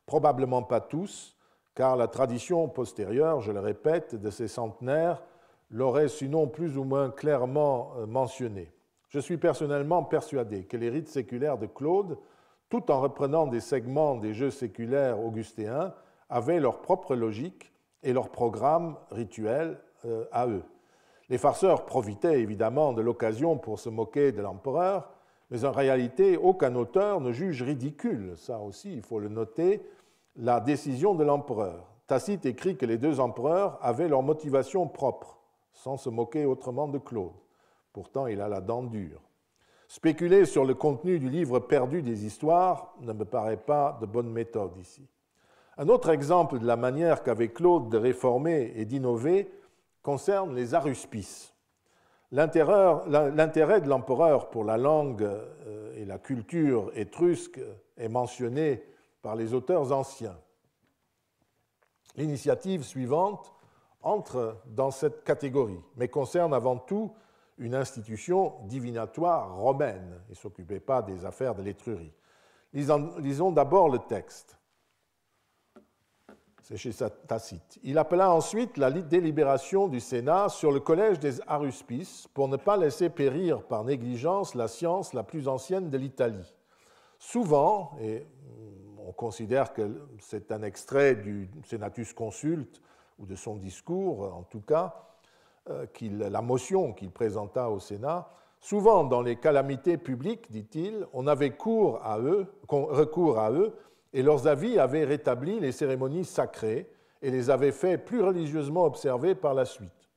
probablement pas tous, car la tradition postérieure, je le répète, de ces centenaires l'aurait sinon plus ou moins clairement mentionné. Je suis personnellement persuadé que les rites séculaires de Claude, tout en reprenant des segments des jeux séculaires augustéens, avaient leur propre logique et leur programme rituel à eux. Les farceurs profitaient évidemment de l'occasion pour se moquer de l'empereur, mais en réalité, aucun auteur ne juge ridicule, ça aussi il faut le noter, la décision de l'empereur. Tacite écrit que les deux empereurs avaient leur motivation propre, sans se moquer autrement de Claude. Pourtant, il a la dent dure. Spéculer sur le contenu du livre perdu des histoires ne me paraît pas de bonne méthode ici. Un autre exemple de la manière qu'avait Claude de réformer et d'innover concerne les aruspices. L'intérêt de l'empereur pour la langue et la culture étrusque est mentionné par les auteurs anciens. L'initiative suivante entre dans cette catégorie, mais concerne avant tout une institution divinatoire romaine et ne s'occupait pas des affaires de l'Étrurie. Lisons d'abord le texte. C'est chez Tacite. Il appela ensuite la délibération du Sénat sur le collège des aruspices pour ne pas laisser périr par négligence la science la plus ancienne de l'Italie. Souvent, et on considère que c'est un extrait du Senatus Consulte, ou de son discours en tout cas, la motion qu'il présenta au Sénat, souvent dans les calamités publiques, dit-il, on avait recours à eux et leurs avis avaient rétabli les cérémonies sacrées et les avaient fait plus religieusement observer par la suite.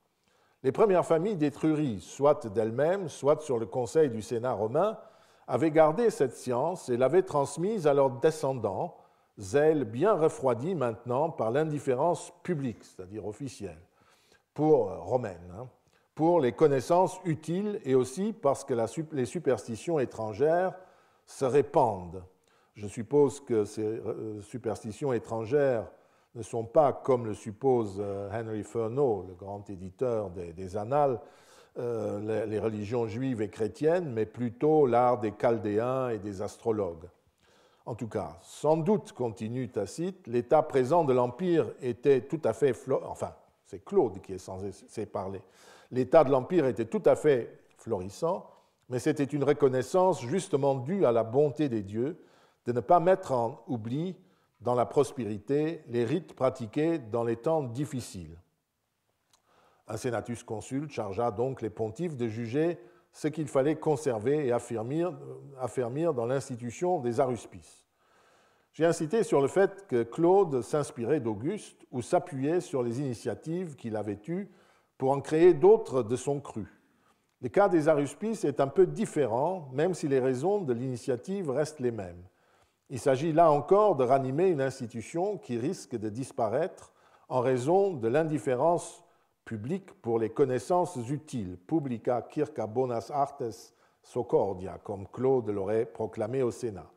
Les premières familles d'Étrurie, soit d'elles-mêmes, soit sur le conseil du Sénat romain, avaient gardé cette science et l'avaient transmise à leurs descendants, zèle bien refroidi maintenant par l'indifférence publique, c'est-à-dire officielle, romaine, pour les connaissances utiles et aussi parce que les superstitions étrangères se répandent. Je suppose que ces superstitions étrangères ne sont pas, comme le suppose Henry Furneaux, le grand éditeur des Annales, les religions juives et chrétiennes, mais plutôt l'art des Chaldéens et des astrologues. En tout cas, sans doute, continue Tacite, l'état présent de l'Empire était tout à fait... Enfin, c'est Claude qui est censé parler. L'état de l'Empire était tout à fait florissant, mais c'était une reconnaissance justement due à la bonté des dieux de ne pas mettre en oubli dans la prospérité les rites pratiqués dans les temps difficiles. Un Senatus Consulte chargea donc les pontifes de juger ce qu'il fallait conserver et affermir dans l'institution des aruspices. J'ai insisté sur le fait que Claude s'inspirait d'Auguste ou s'appuyait sur les initiatives qu'il avait eues pour en créer d'autres de son cru. Le cas des aruspices est un peu différent, même si les raisons de l'initiative restent les mêmes. Il s'agit là encore de ranimer une institution qui risque de disparaître en raison de l'indifférence publique pour les connaissances utiles, publica circa bonas artes socordia, comme Claude l'aurait proclamé au Sénat.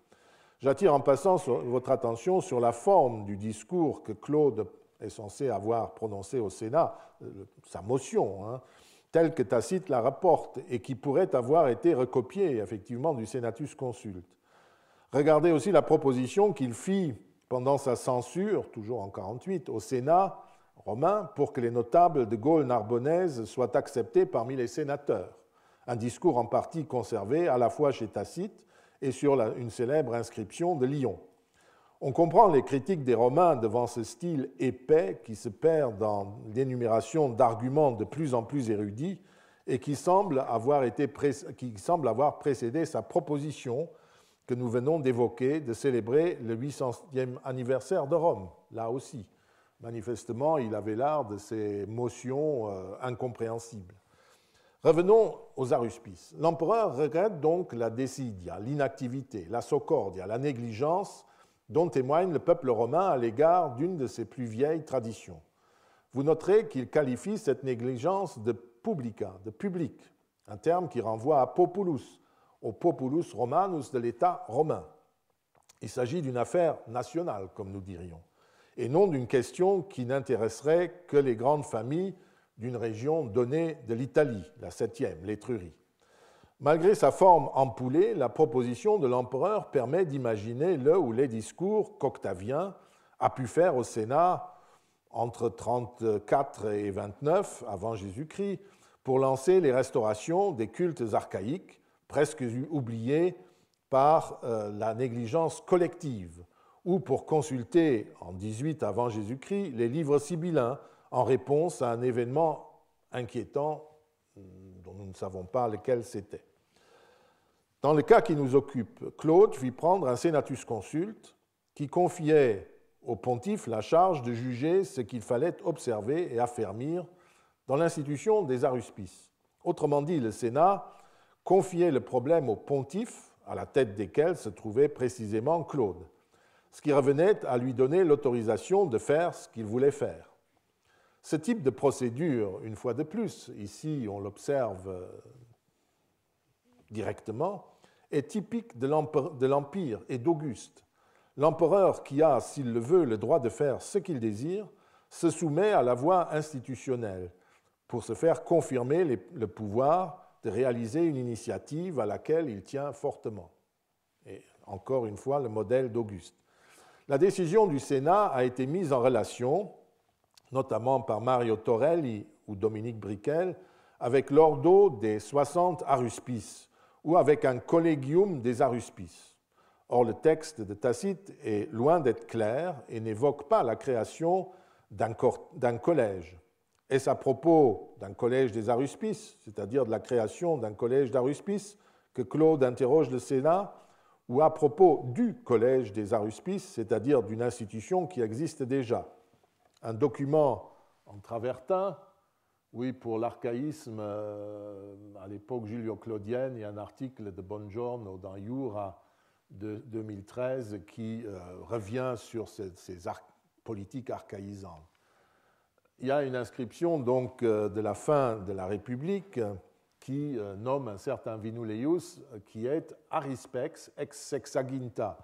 J'attire en passant votre attention sur la forme du discours que Claude est censé avoir prononcé au Sénat, sa motion, telle que Tacite la rapporte et qui pourrait avoir été recopiée effectivement du Senatus Consulte. Regardez aussi la proposition qu'il fit pendant sa censure, toujours en 48, au Sénat romain pour que les notables de Gaule narbonnaise soient acceptés parmi les sénateurs. Un discours en partie conservé à la fois chez Tacite et sur une célèbre inscription de Lyon. On comprend les critiques des Romains devant ce style épais qui se perd dans l'énumération d'arguments de plus en plus érudits et qui semble avoir précédé sa proposition que nous venons d'évoquer de célébrer le 800e anniversaire de Rome, là aussi. Manifestement, il avait l'art de ces motions incompréhensibles. Revenons aux aruspices. L'empereur regrette donc la décidia, l'inactivité, la socordia, la négligence dont témoigne le peuple romain à l'égard d'une de ses plus vieilles traditions. Vous noterez qu'il qualifie cette négligence de publica, de public, un terme qui renvoie à populus, au populus romanus de l'État romain. Il s'agit d'une affaire nationale, comme nous dirions, et non d'une question qui n'intéresserait que les grandes familles d'une région donnée de l'Italie, la 7e, l'Étrurie. Malgré sa forme ampoulée, la proposition de l'empereur permet d'imaginer le ou les discours qu'Octavien a pu faire au Sénat entre 34 et 29 avant Jésus-Christ pour lancer les restaurations des cultes archaïques, presque oubliés par la négligence collective, ou pour consulter en 18 avant Jésus-Christ les livres sibyllins en réponse à un événement inquiétant dont nous ne savons pas lequel c'était. Dans le cas qui nous occupe, Claude fit prendre un Senatus Consulte qui confiait au pontife la charge de juger ce qu'il fallait observer et affermir dans l'institution des aruspices. Autrement dit, le Sénat confiait le problème aux pontifes, à la tête desquels se trouvait précisément Claude, ce qui revenait à lui donner l'autorisation de faire ce qu'il voulait faire. Ce type de procédure, une fois de plus, ici on l'observe directement, est typique de l'Empire et d'Auguste. L'empereur qui a, s'il le veut, le droit de faire ce qu'il désire, se soumet à la voie institutionnelle pour se faire confirmer le pouvoir de réaliser une initiative à laquelle il tient fortement. Et encore une fois, le modèle d'Auguste. La décision du Sénat a été mise en relation, notamment par Mario Torelli ou Dominique Briquel, avec l'ordo des 60 aruspices ou avec un collegium des aruspices. Or, le texte de Tacite est loin d'être clair et n'évoque pas la création d'un collège. Est-ce à propos d'un collège des aruspices, c'est-à-dire de la création d'un collège d'aruspices, que Claude interroge le Sénat, ou à propos du collège des aruspices, c'est-à-dire d'une institution qui existe déjà? Un document en travertin, oui, pour l'archaïsme, à l'époque julio-claudienne, il y a un article de Bongiorno dans Iura de 2013 qui revient sur ces politiques archaïsantes. Il y a une inscription donc de la fin de la République qui nomme un certain Vinuleius qui est arispex ex sexaginta.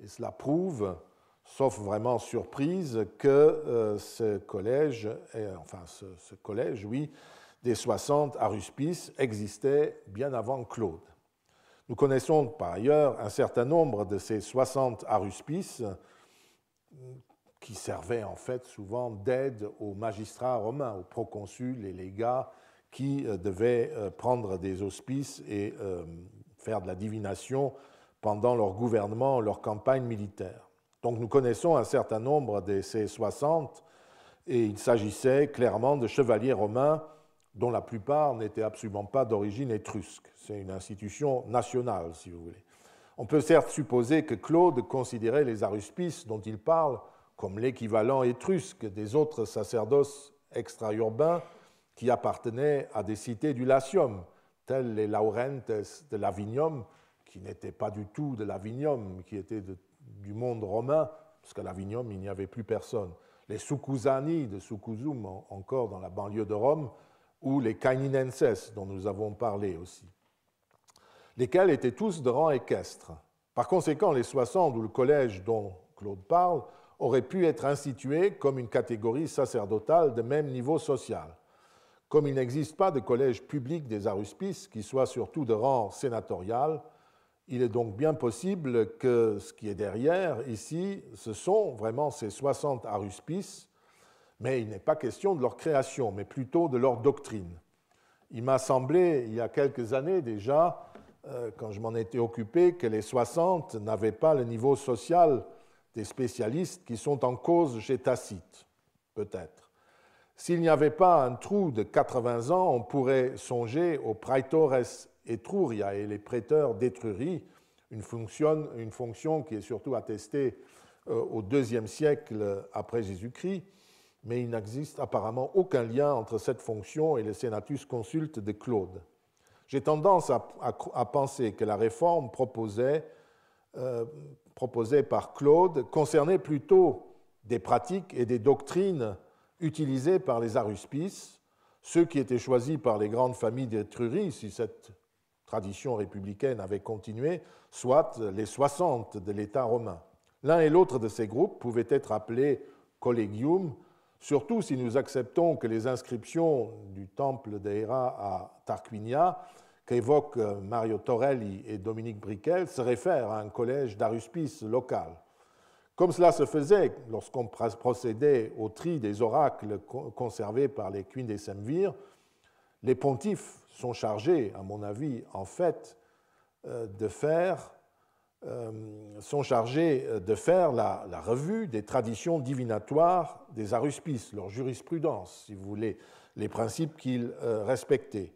Et cela prouve, sauf vraiment surprise, que ce collège, oui, des 60 aruspices existait bien avant Claude. Nous connaissons par ailleurs un certain nombre de ces 60 aruspices qui servaient en fait souvent d'aide aux magistrats romains, aux proconsuls et légats qui devaient prendre des auspices et faire de la divination pendant leur gouvernement, leur campagne militaire. Donc nous connaissons un certain nombre de ces 60 et il s'agissait clairement de chevaliers romains dont la plupart n'étaient absolument pas d'origine étrusque. C'est une institution nationale, si vous voulez. On peut certes supposer que Claude considérait les aruspices dont il parle comme l'équivalent étrusque des autres sacerdoces extra-urbains qui appartenaient à des cités du Latium, tels les Laurentes de Lavinium, qui n'étaient pas du tout de Lavinium, qui étaient du monde romain, parce qu'à Lavinium, il n'y avait plus personne. Les Succusani de Succusum, encore dans la banlieue de Rome, ou les Caninenses, dont nous avons parlé aussi, lesquels étaient tous de rang équestre. Par conséquent, les 60 ou le collège dont Claude parle auraient pu être institués comme une catégorie sacerdotale de même niveau social. Comme il n'existe pas de collège public des aruspices qui soit surtout de rang sénatorial, il est donc bien possible que ce qui est derrière ici, ce sont vraiment ces 60 aruspices, mais il n'est pas question de leur création, mais plutôt de leur doctrine. Il m'a semblé, il y a quelques années déjà, quand je m'en étais occupé, que les 60 n'avaient pas le niveau social des spécialistes qui sont en cause chez Tacite, peut-être. S'il n'y avait pas un trou de 80 ans, on pourrait songer aux praetores Etruria et les prêteurs d'Étrurie, une fonction qui est surtout attestée au IIe siècle après Jésus-Christ, mais il n'existe apparemment aucun lien entre cette fonction et le Senatus Consulte de Claude. J'ai tendance à penser que la réforme proposée par Claude concernait plutôt des pratiques et des doctrines utilisées par les aruspices, ceux qui étaient choisis par les grandes familles d'Étrurie, si cette tradition républicaine avait continué, soit les 60 de l'État romain. L'un et l'autre de ces groupes pouvaient être appelés collegium, surtout si nous acceptons que les inscriptions du temple de Héra à Tarquinia, qu'évoquent Mario Torelli et Dominique Briquel, se réfèrent à un collège d'aruspices local. Comme cela se faisait lorsqu'on procédait au tri des oracles conservés par les quindécemvirs, les pontifes sont chargés, à mon avis, en fait, de faire la revue des traditions divinatoires des aruspices, leur jurisprudence, si vous voulez, les principes qu'ils respectaient.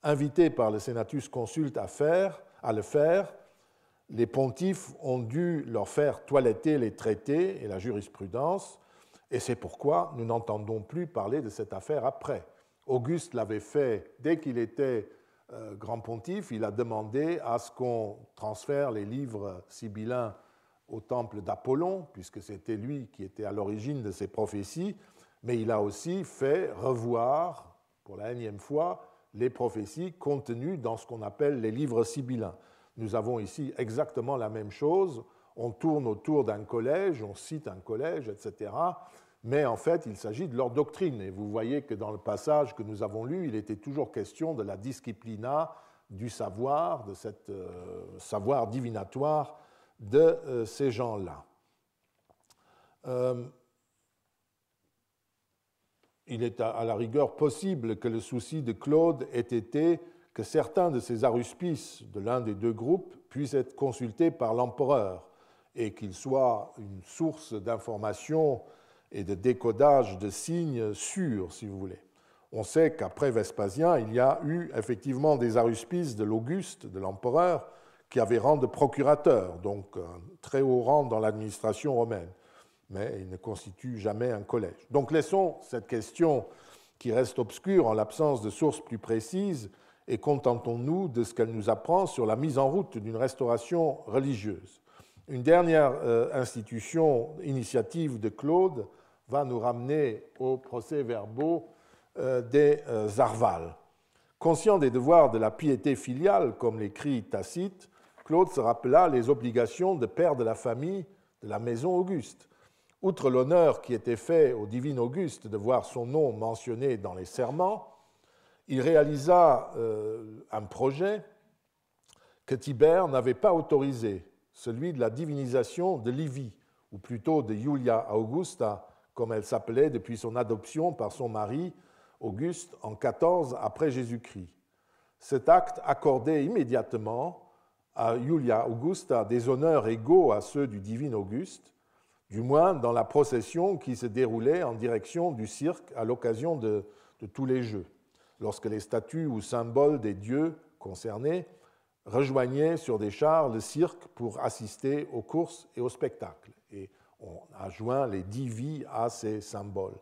Invités par le Senatus Consulte à le faire, les pontifes ont dû leur faire toiletter les traités et la jurisprudence, et c'est pourquoi nous n'entendons plus parler de cette affaire après. Auguste l'avait fait dès qu'il était grand pontife, il a demandé à ce qu'on transfère les livres sibyllins au temple d'Apollon, puisque c'était lui qui était à l'origine de ces prophéties, mais il a aussi fait revoir, pour la énième fois, les prophéties contenues dans ce qu'on appelle les livres sibyllins. Nous avons ici exactement la même chose. On tourne autour d'un collège, on cite un collège, etc. Mais en fait, il s'agit de leur doctrine. Et vous voyez que dans le passage que nous avons lu, il était toujours question de la disciplina, du savoir, de ce savoir divinatoire de ces gens-là. Il est à la rigueur possible que le souci de Claude ait été que certains de ces aruspices de l'un des deux groupes puissent être consultés par l'empereur et qu'ils soient une source d'information et de décodage de signes sûrs, si vous voulez. On sait qu'après Vespasien, il y a eu effectivement des aruspices de l'Auguste, de l'empereur, qui avaient rang de procurateur, donc un très haut rang dans l'administration romaine, mais il ne constitue jamais un collège. Donc laissons cette question qui reste obscure en l'absence de sources plus précises et contentons-nous de ce qu'elle nous apprend sur la mise en route d'une restauration religieuse. Une dernière initiative de Claude va nous ramener aux procès-verbaux des Arvales. Conscient des devoirs de la piété filiale, comme l'écrit Tacite, Claude se rappela les obligations de père de la famille de la maison Auguste. Outre l'honneur qui était fait au divin Auguste de voir son nom mentionné dans les serments, il réalisa un projet que Tibère n'avait pas autorisé, celui de la divinisation de Livie, ou plutôt de Iulia Augusta, comme elle s'appelait depuis son adoption par son mari Auguste en 14 après Jésus-Christ. Cet acte accordait immédiatement à Iulia Augusta des honneurs égaux à ceux du divin Auguste, du moins dans la procession qui se déroulait en direction du cirque à l'occasion de tous les Jeux, lorsque les statues ou symboles des dieux concernés rejoignaient sur des chars le cirque pour assister aux courses et aux spectacles. Et on a joint les divi à ces symboles.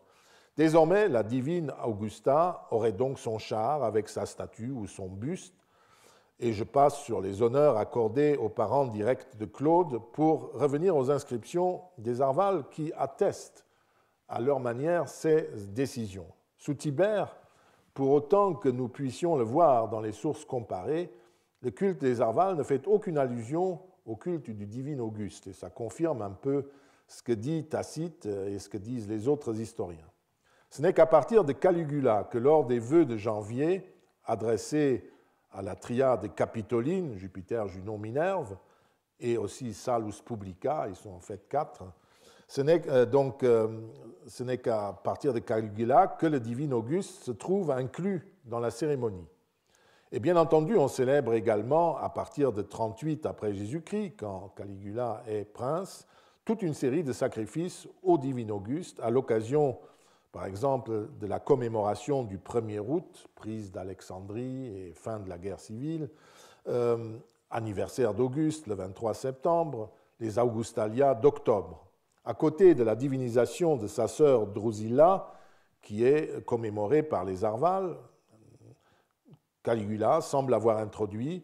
Désormais, la divine Augusta aurait donc son char avec sa statue ou son buste, et je passe sur les honneurs accordés aux parents directs de Claude pour revenir aux inscriptions des Arvales qui attestent à leur manière ces décisions. Sous Tibère, pour autant que nous puissions le voir dans les sources comparées, le culte des Arvales ne fait aucune allusion au culte du divin Auguste, et ça confirme un peu ce que dit Tacite et ce que disent les autres historiens. Ce n'est qu'à partir de Caligula que lors des vœux de janvier, adressés à la triade capitoline, Jupiter, Junon, Minerve, et aussi Salus Publica, ils sont en fait 4, ce n'est qu'à partir de Caligula que le divin Auguste se trouve inclus dans la cérémonie. Et bien entendu, on célèbre également, à partir de 38 après Jésus-Christ, quand Caligula est prince, toute une série de sacrifices au divin Auguste, à l'occasion, par exemple, de la commémoration du 1er août, prise d'Alexandrie et fin de la guerre civile, anniversaire d'Auguste, le 23 septembre, les Augustalia d'octobre. À côté de la divinisation de sa sœur Drusilla, qui est commémorée par les Arvales, Caligula semble avoir introduit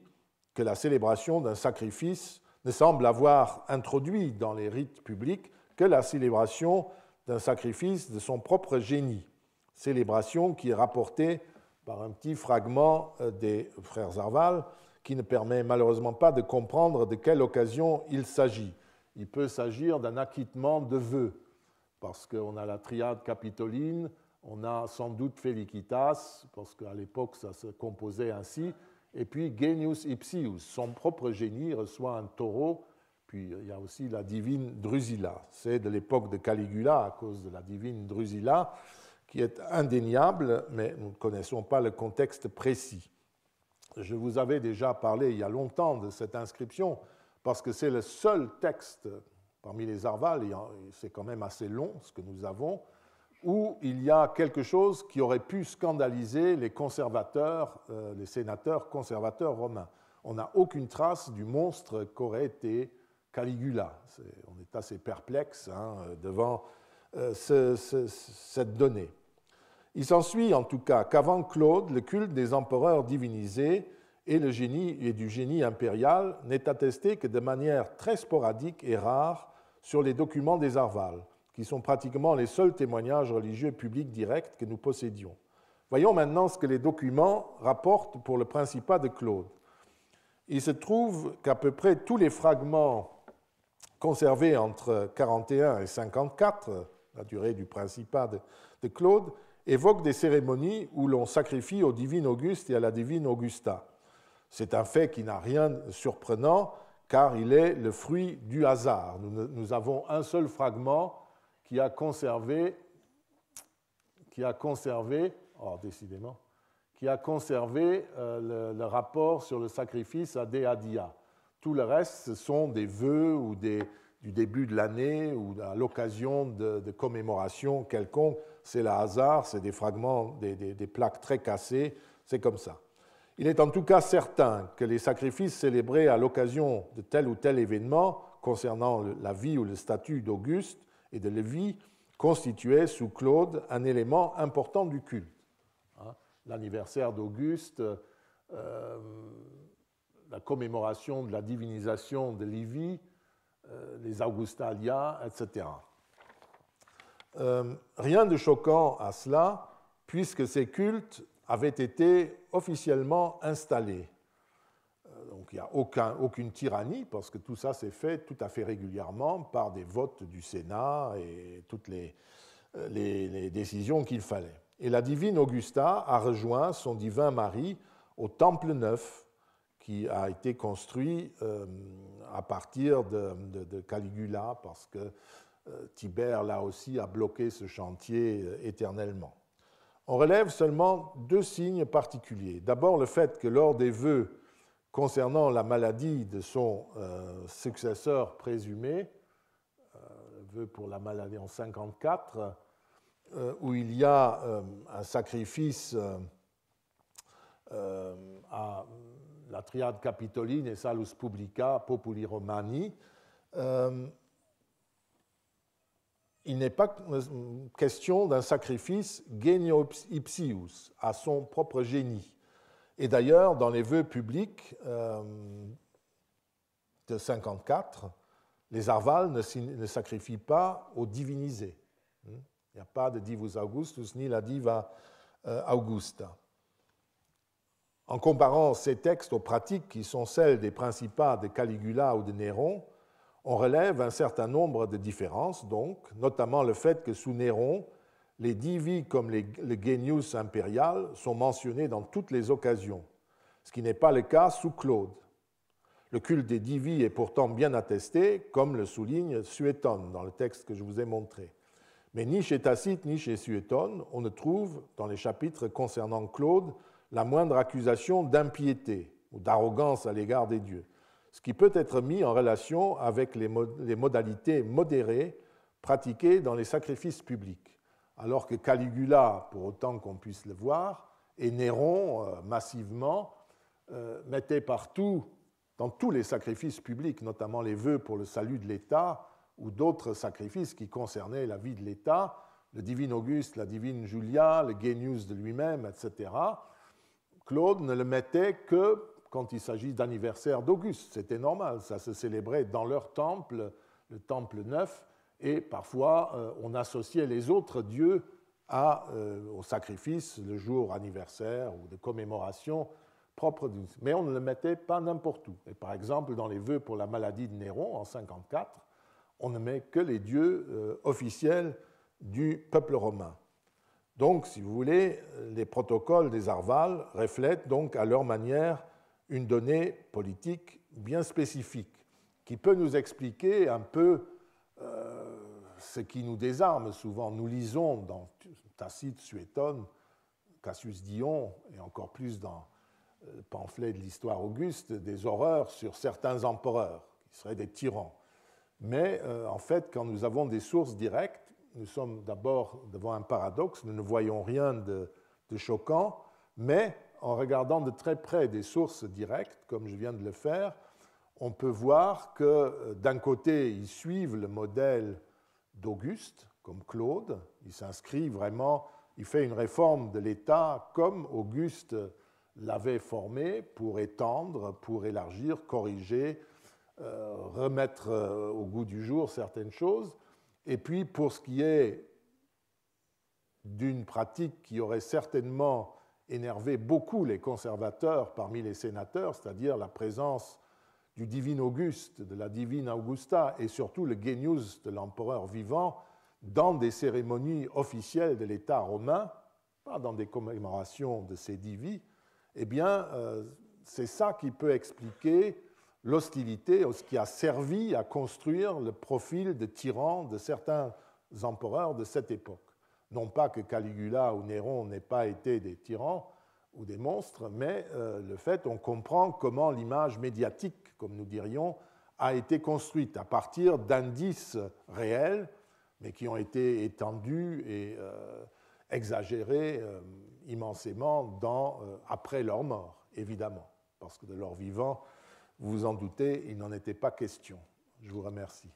que la célébration d'un sacrifice ne semble avoir introduit dans les rites publics que la célébration d'un sacrifice de son propre génie, célébration qui est rapportée par un petit fragment des frères Arvales qui ne permet malheureusement pas de comprendre de quelle occasion il s'agit. Il peut s'agir d'un acquittement de vœux, parce qu'on a la triade capitoline, on a sans doute Felicitas, parce qu'à l'époque ça se composait ainsi, et puis Genius Ipsius, son propre génie reçoit un taureau, puis il y a aussi la divine Drusilla. C'est de l'époque de Caligula à cause de la divine Drusilla, qui est indéniable, mais nous ne connaissons pas le contexte précis. Je vous avais déjà parlé il y a longtemps de cette inscription, parce que c'est le seul texte parmi les Arvales, et c'est quand même assez long ce que nous avons, où il y a quelque chose qui aurait pu scandaliser les conservateurs, les sénateurs conservateurs romains. On n'a aucune trace du monstre qu'aurait été Caligula. On est assez perplexe devant cette donnée. Il s'ensuit en tout cas qu'avant Claude, le culte des empereurs divinisés et du génie impérial n'est attesté que de manière très sporadique et rare sur les documents des Arvales, qui sont pratiquement les seuls témoignages religieux publics directs que nous possédions. Voyons maintenant ce que les documents rapportent pour le principat de Claude. Il se trouve qu'à peu près tous les fragments conservés entre 41 et 54, la durée du principat de Claude, évoquent des cérémonies où l'on sacrifie au divin Auguste et à la divine Augusta. C'est un fait qui n'a rien de surprenant, car il est le fruit du hasard. Nous avons un seul fragment qui a conservé le rapport sur le sacrifice à Dea Dia. Tout le reste, ce sont des vœux ou du début de l'année ou à l'occasion de commémorations quelconques. C'est le hasard, c'est des fragments, des plaques très cassées, c'est comme ça. Il est en tout cas certain que les sacrifices célébrés à l'occasion de tel ou tel événement concernant la vie ou le statut d'Auguste et de Lévi constituaient sous Claude un élément important du culte. L'anniversaire d'Auguste, la commémoration de la divinisation de Livie, les Augustalia, etc. Rien de choquant à cela, puisque ces cultes avaient été officiellement installés. Donc il n'y a aucune tyrannie, parce que tout ça s'est fait tout à fait régulièrement par des votes du Sénat et toutes les décisions qu'il fallait. Et la divine Augusta a rejoint son divin mari au Temple Neuf, qui a été construit à partir de Caligula, parce que Tibère, là aussi, a bloqué ce chantier éternellement. On relève seulement deux signes particuliers. D'abord, le fait que lors des vœux concernant la maladie de son successeur présumé, vœu pour la maladie en 54, où il y a un sacrifice à la triade capitoline et salus publica populi romani, il n'est pas question d'un sacrifice genio ipsius, à son propre génie. Et d'ailleurs, dans les vœux publics de 54, les Arvales ne sacrifient pas aux divinisés. Il n'y a pas de divus Augustus ni la diva Augusta. En comparant ces textes aux pratiques qui sont celles des principats de Caligula ou de Néron, on relève un certain nombre de différences, donc, notamment le fait que sous Néron, les divi comme le genius impérial sont mentionnés dans toutes les occasions, ce qui n'est pas le cas sous Claude. Le culte des divi est pourtant bien attesté, comme le souligne Suétone dans le texte que je vous ai montré. Mais ni chez Tacite ni chez Suétone, on ne trouve, dans les chapitres concernant Claude, la moindre accusation d'impiété ou d'arrogance à l'égard des dieux, ce qui peut être mis en relation avec les modalités modérées pratiquées dans les sacrifices publics, alors que Caligula, pour autant qu'on puisse le voir, et Néron, massivement, mettaient partout, dans tous les sacrifices publics, notamment les vœux pour le salut de l'État, ou d'autres sacrifices qui concernaient la vie de l'État, le divin Auguste, la divine Julia, le Genius de lui-même, etc., Claude ne le mettait que quand il s'agit d'anniversaire d'Auguste. C'était normal, ça se célébrait dans leur temple, le temple neuf, et parfois on associait les autres dieux au sacrifice, le jour anniversaire ou de commémoration propre. Mais on ne le mettait pas n'importe où. Et par exemple, dans les vœux pour la maladie de Néron en 54, on ne met que les dieux officiels du peuple romain. Donc, si vous voulez, les protocoles des Arvales reflètent donc à leur manière une donnée politique bien spécifique qui peut nous expliquer un peu ce qui nous désarme souvent. Nous lisons dans Tacite, Suétone, Cassius Dion et encore plus dans le pamphlet de l'histoire Auguste des horreurs sur certains empereurs qui seraient des tyrans. Mais en fait, quand nous avons des sources directes, nous sommes d'abord devant un paradoxe, nous ne voyons rien de choquant, mais en regardant de très près des sources directes, comme je viens de le faire, on peut voir que d'un côté, ils suivent le modèle d'Auguste, comme Claude, ils s'inscrivent vraiment il fait une réforme de l'État comme Auguste l'avait formé pour étendre, pour élargir, corriger, remettre au goût du jour certaines choses. Et puis, pour ce qui est d'une pratique qui aurait certainement énervé beaucoup les conservateurs parmi les sénateurs, c'est-à-dire la présence du divin Auguste, de la divine Augusta, et surtout le genius de l'empereur vivant dans des cérémonies officielles de l'État romain, pas dans des commémorations de ces divis, eh bien, c'est ça qui peut expliquer l'hostilité, ce qui a servi à construire le profil de tyran de certains empereurs de cette époque. Non pas que Caligula ou Néron n'aient pas été des tyrans ou des monstres, mais le fait, on comprend comment l'image médiatique, comme nous dirions, a été construite à partir d'indices réels, mais qui ont été étendus et exagérés immensément après leur mort, évidemment, parce que de leur vivant, vous vous en doutez, il n'en était pas question. Je vous remercie.